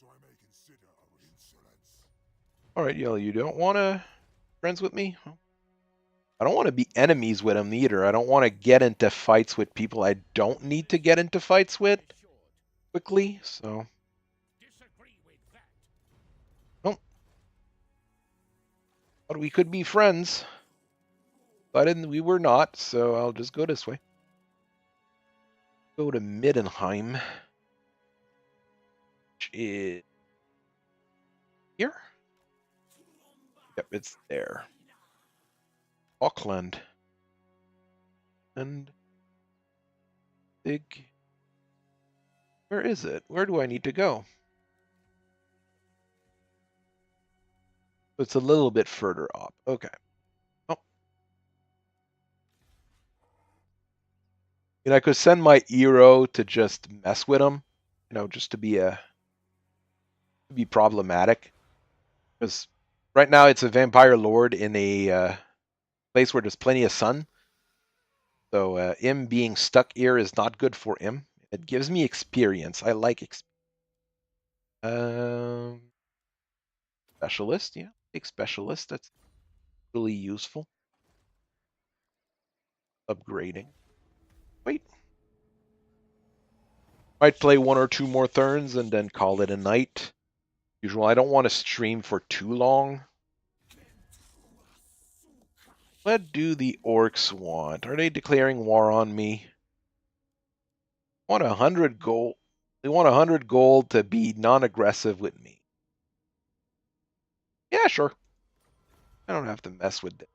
C: so I may consider our insolence.
A: Alright, you don't wanna friends with me? I don't want to be enemies with him either. I don't want to get into fights with people I don't need to get into fights with quickly, so. Oh. But we could be friends. But we were not, so I'll just go this way. Go to Middenheim. Which is here? Yep, it's there. Auckland. And big. Where is it? Where do I need to go? It's a little bit further up. Okay. Oh. I could send my hero to just mess with him. Just to be problematic. Because right now it's a vampire lord in a place where there's plenty of sun. So him being stuck here is not good for him. It gives me experience. I like experience. Specialist, yeah. Take specialist. That's really useful. Upgrading. Wait. Might play one or two more turns and then call it a night. Usual. I don't want to stream for too long. What do the orcs want? Are they declaring war on me? Want 100 gold. They want 100 gold to be non-aggressive with me. Yeah, sure. I don't have to mess with it.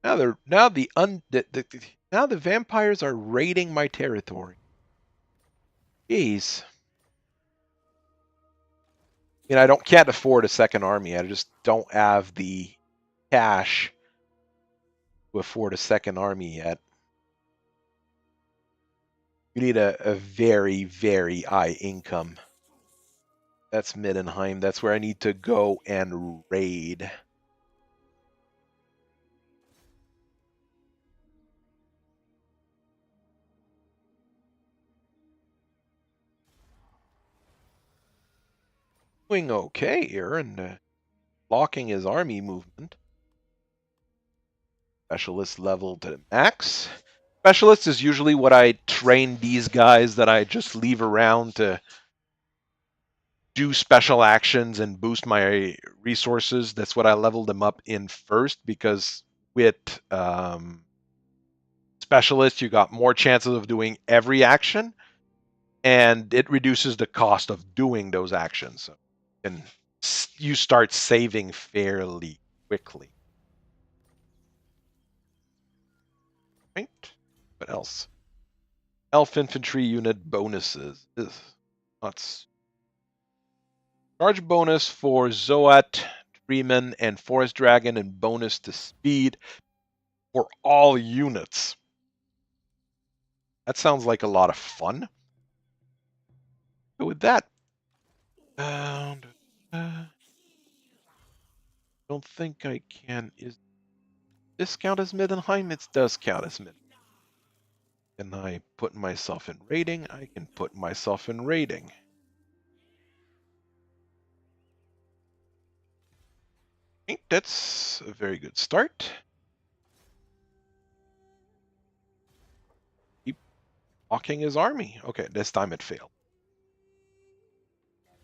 A: Now the vampires are raiding my territory. Jeez. I can't afford a second army. I just don't have the cash to afford a second army yet. You need a very, very high income. That's Middenheim. That's where I need to go and raid. Doing okay here and blocking his army movement. Specialist level to max. Specialist is usually what I train these guys that I just leave around to do special actions and boost my resources. That's what I leveled them up in first, because with specialist you got more chances of doing every action, and it reduces the cost of doing those actions. So you start saving fairly quickly. Right? What else? Elf infantry unit bonuses. Ugh, nuts. Charge bonus for Zoat 3 men, and Forest Dragon, and bonus to speed for all units. That sounds like a lot of fun. Go with that. Don't think I can. Is this count as Middenheim? It does count as Middenheim. Can I put myself in rating? I can put myself in rating. I think that's a very good start. Keep walking his army. Okay, this time it failed.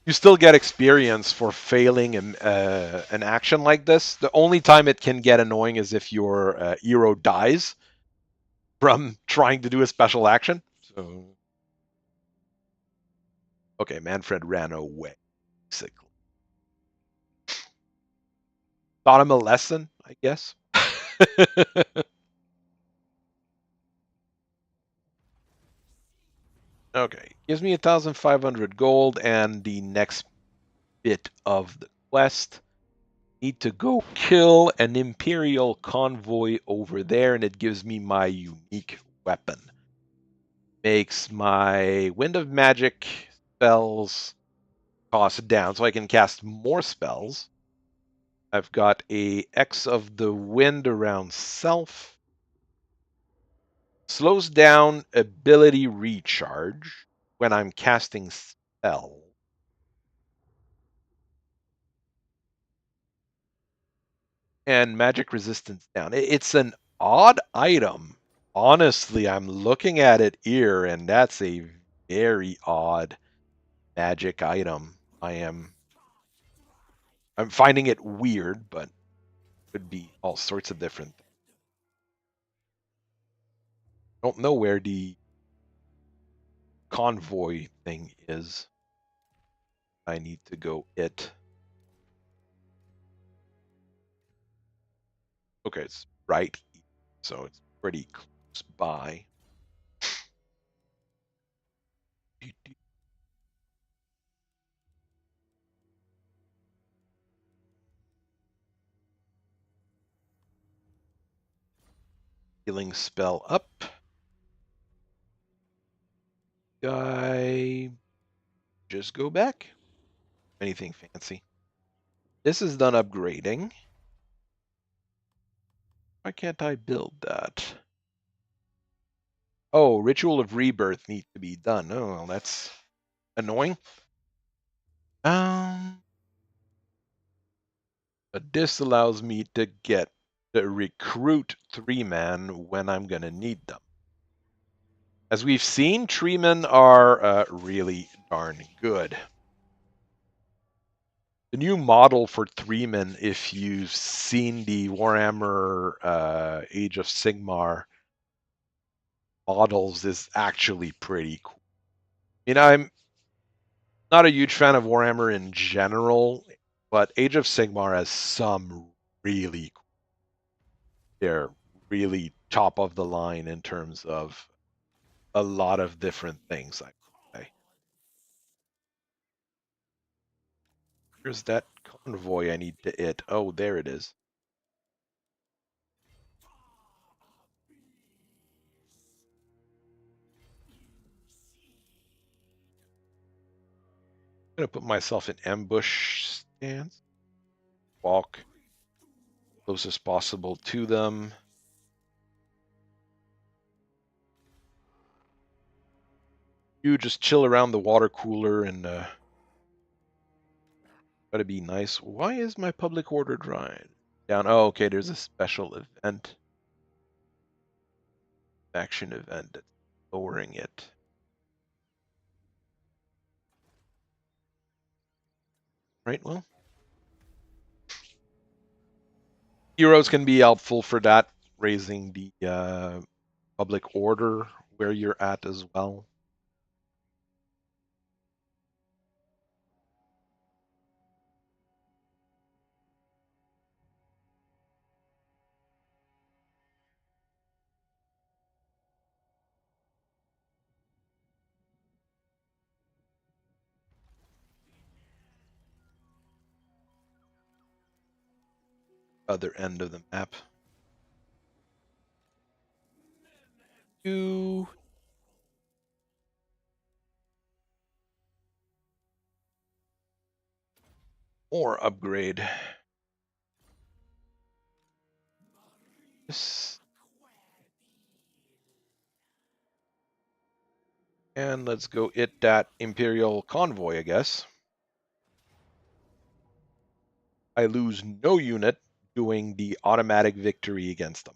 A: You still get experience for failing an action like this. The only time it can get annoying is if your hero dies from trying to do a special action. So, okay, Manfred ran away, basically. Taught him a lesson, I guess. Okay, gives me 1,500 gold, and the next bit of the quest. Need to go kill an Imperial convoy over there, and it gives me my unique weapon. Makes my Wind of Magic spells cost down, so I can cast more spells. I've got a X of the Wind around self. Slows down ability recharge when I'm casting spells. And magic resistance down. It's an odd item. Honestly, I'm looking at it here, and that's a very odd magic item. I'm finding it weird, but could be all sorts of different. Don't know where the convoy thing is. I need to go it. Okay, it's right here, so it's pretty close by. Healing spell up. Guy, just go back. Anything fancy. This is done upgrading. Why can't I build that? Oh, Ritual of Rebirth needs to be done. Oh, well, that's annoying. But this allows me to get the recruit 3-man when I'm gonna need them. As we've seen, 3-men are really darn good. The new model for 3-men, if you've seen the Warhammer Age of Sigmar models, is actually pretty cool. I mean, I'm not a huge fan of Warhammer in general, but Age of Sigmar has some really cool. They're really top of the line in terms of a lot of different things, I would say. Here's that convoy I need to hit. Oh, there it is. I'm gonna put myself in ambush stance. Walk close as possible to them. You just chill around the water cooler and try to be nice. Why is my public order drying down? Oh, okay, there's a special event. Action event that's lowering it. Right, well. Heroes can be helpful for that, raising the public order where you're at as well. other end of the map. You or upgrade this. And let's go hit that Imperial convoy, I guess. I lose no unit doing the automatic victory against them.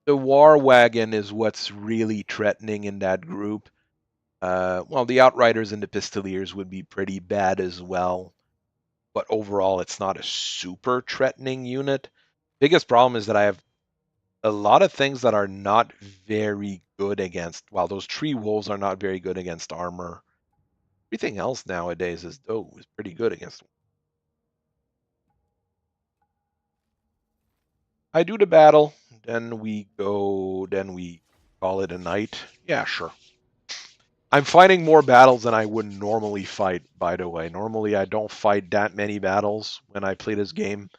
A: The War Wagon is what's really threatening in that group. Well, the Outriders and the Pistoliers would be pretty bad as well. But overall, it's not a super threatening unit. Biggest problem is that I have a lot of things that are not very good against. Well, those tree wolves are not very good against armor. Everything else nowadays is pretty good against. I do the battle, then we call it a night. Yeah, sure. I'm fighting more battles than I would normally fight, by the way. Normally I don't fight that many battles when I play this game,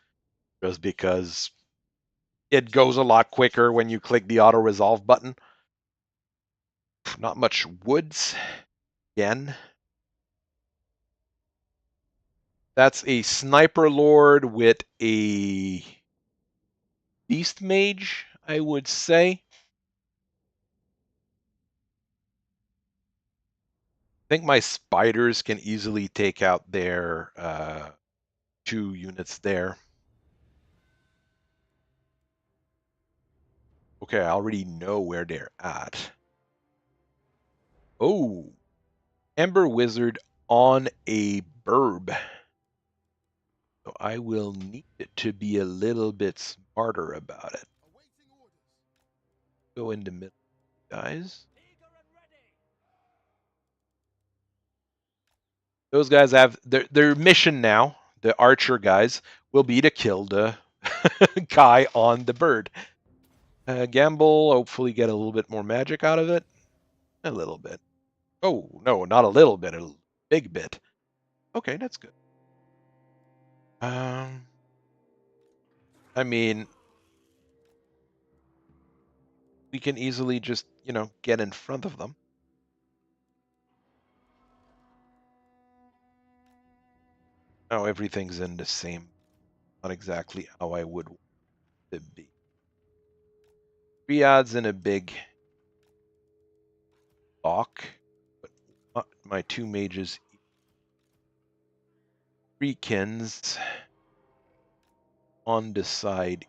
A: just because it goes a lot quicker when you click the auto resolve button. Not much woods. Again. That's a sniper lord with a beast mage, I would say. I think my spiders can easily take out their 2 units there. Okay, I already know where they're at. Oh, Ember Wizard on a burb. So I will need it to be a little bit smarter about it. Go into middle, guys. Those guys have their mission now. The archer guys will be to kill the guy on the bird. Gamble, hopefully get a little bit more magic out of it. A little bit. Oh, no, not a little bit, a big bit. Okay, that's good. I mean, we can easily just, get in front of them. Now everything's in the same, not exactly how I would want it to be. 3 odds in a big block, but not my 2 mages. 3 kins on the side.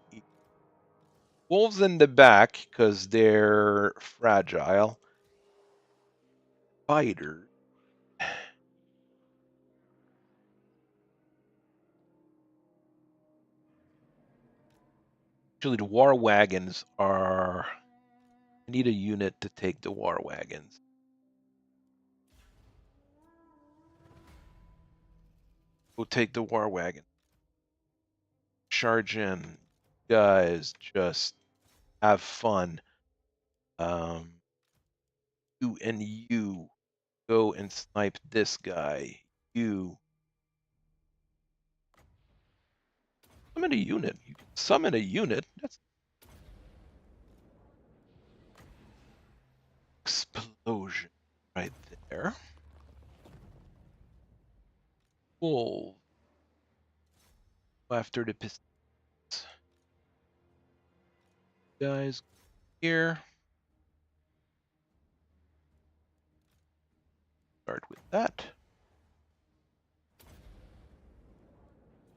A: Wolves in the back, because they're fragile. Fighters. Actually, the war wagons are... I need a unit to take the war wagons. Go take the war wagon. Charge in. Guys, just have fun. You and you go and snipe this guy. You summon a unit. You can summon a unit. That's explosion right there. Wolf. After the pistons. Guys, here. Start with that.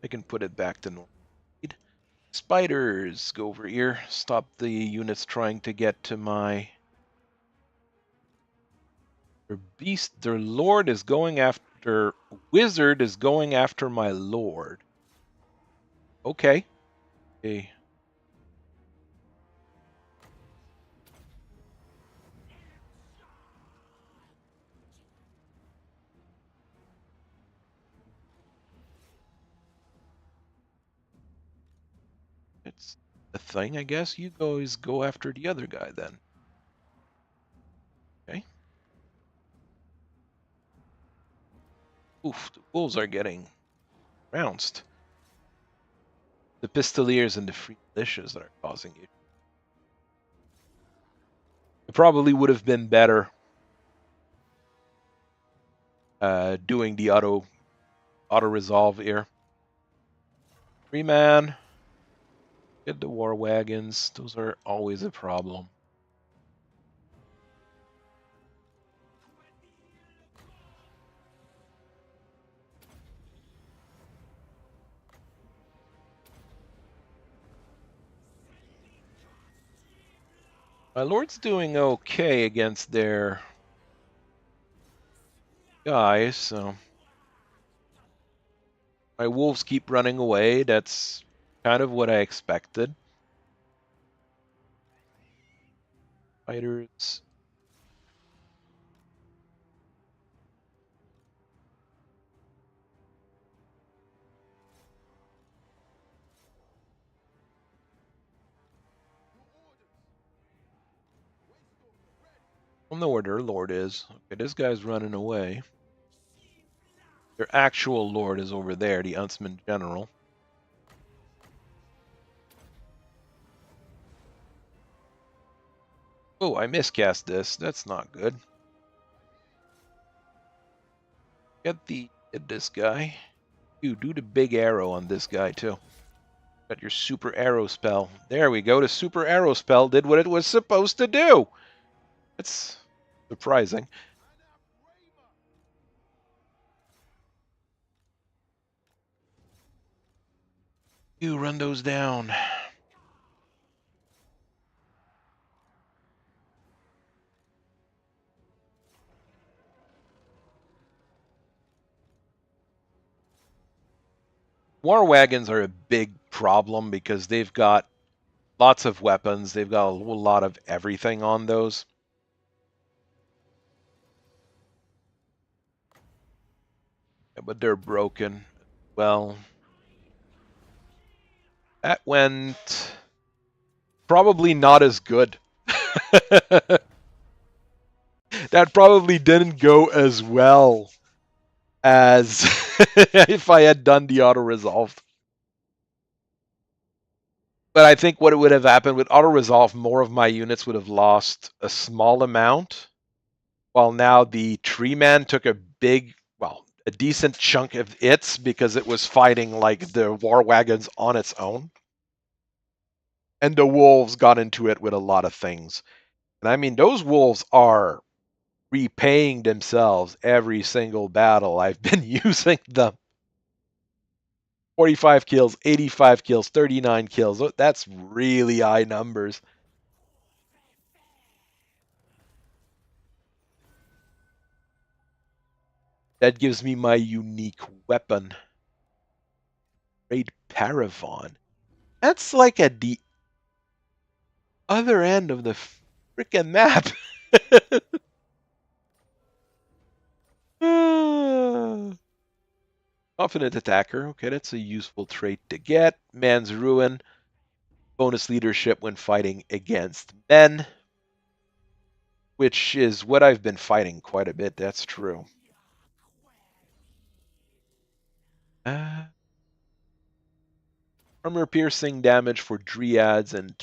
A: I can put it back to normal. Spiders, go over here. Stop the units trying to get to my... Their beast, their lord is going after... Wizard is going after my lord. Okay. Okay. It's a thing, I guess. You guys go after the other guy then. Okay. Oof, the wolves are getting trounced. the pistoliers and the free militias that are causing it. It probably would have been better doing the auto resolve here. 3-man. Get the war wagons. Those are always a problem. My lord's doing okay against their guys, so my wolves keep running away. That's kind of what I expected. Fighters. I don't know where their lord is. Okay, this guy's running away. Their actual lord is over there, the Huntsman General. Oh, I miscast this. That's not good. Get this guy. You do the big arrow on this guy too. Got your super arrow spell. There we go. The super arrow spell did what it was supposed to do. It's surprising. You run those down. War wagons are a big problem because they've got lots of weapons. They've got a lot of everything on those. Yeah, but they're broken. Well, that went probably not as good. That probably didn't go as well as if I had done the auto resolve. But I think what would have happened with auto resolve, more of my units would have lost a small amount, while now the tree man took a decent chunk of its because it was fighting like the war wagons on its own. And the wolves got into it with a lot of things. And I mean, those wolves are repaying themselves every single battle I've been using them. 45 kills, 85 kills, 39 kills. That's really high numbers. That gives me my unique weapon. Great Paravon. That's like at the other end of the freaking map. Confident attacker. Okay, that's a useful trait to get. Man's Ruin. Bonus leadership when fighting against men. Which is what I've been fighting quite a bit. That's true. Armor piercing damage for Dryads and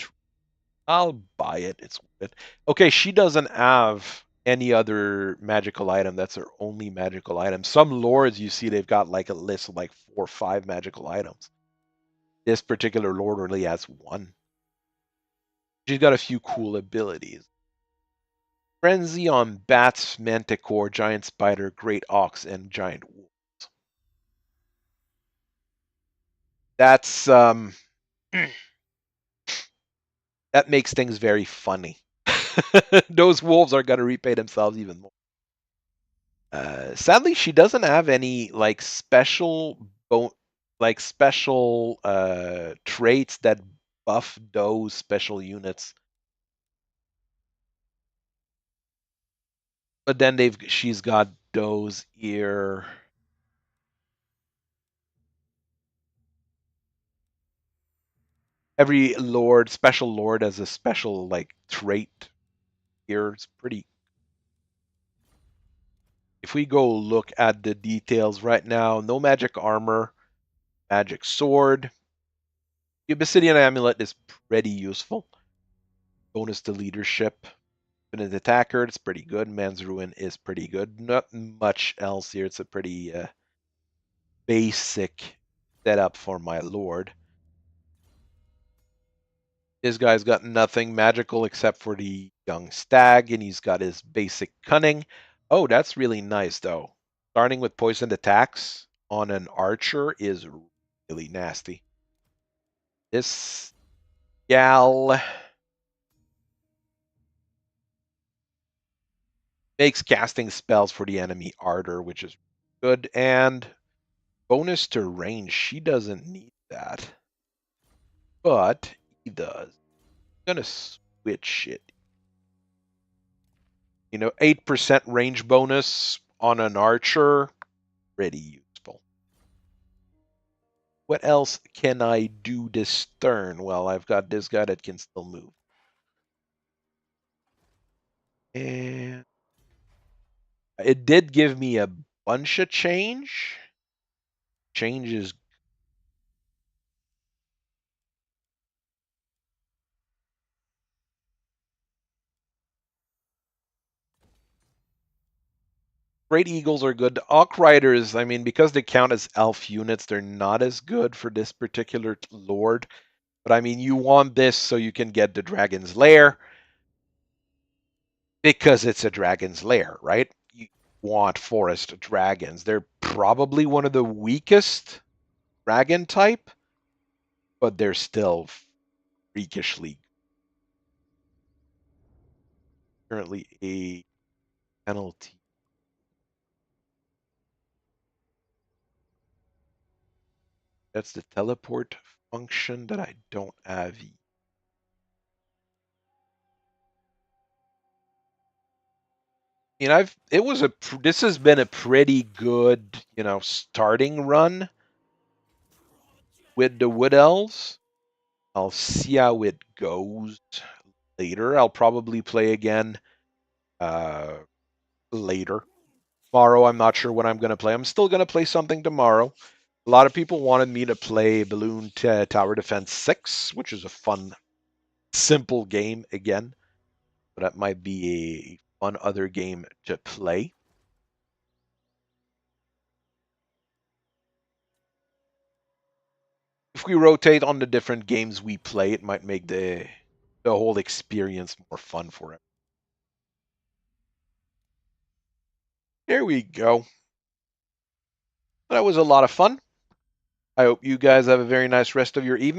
A: I'll buy it. It's worth it. Okay, she doesn't have any other magical item. That's her only magical item. Some lords, you see, they've got like a list of like 4 or 5 magical items. This particular lord only has one. She's got a few cool abilities. Frenzy on bats, manticore, giant spider, great ox, and giant wolves. That's that makes things very funny. Those wolves are gonna repay themselves even more. Sadly, she doesn't have any like special traits that buff those special units. But then she's got those here. Every special lord has a special like trait here. It's pretty. If we go look at the details right now, no magic armor, magic sword, The Obsidian Amulet is pretty useful. Bonus to leadership. Infinite attacker, it's pretty good. Man's Ruin is pretty good. Not much else here. It's a pretty basic setup for my lord. This guy's got nothing magical except for the young stag, and he's got his basic cunning. Oh, that's really nice, though. Starting with poisoned attacks on an archer is really nasty. This gal makes casting spells for the enemy harder, which is good, and bonus to range. She doesn't need that, but he does. I'm gonna switch it. 8% range bonus on an archer, pretty useful. What else can I do this turn? Well, I've got this guy that can still move. And it did give me a bunch of change. Change is Great Eagles are good. Hawk Riders, I mean, because they count as elf units, they're not as good for this particular lord. But I mean, you want this so you can get the Dragon's Lair because it's a Dragon's Lair, right? You want forest dragons. They're probably one of the weakest dragon type, but they're still freakishly currently a penalty. That's the teleport function that I don't have. This has been a pretty good, starting run with the Wood Elves. I'll see how it goes later. I'll probably play again later. Tomorrow, I'm not sure what I'm going to play. I'm still going to play something tomorrow. A lot of people wanted me to play Balloon Tower Defense 6, which is a fun, simple game again. But that might be a fun other game to play. If we rotate on the different games we play, it might make the whole experience more fun for it. There we go. That was a lot of fun. I hope you guys have a very nice rest of your evening.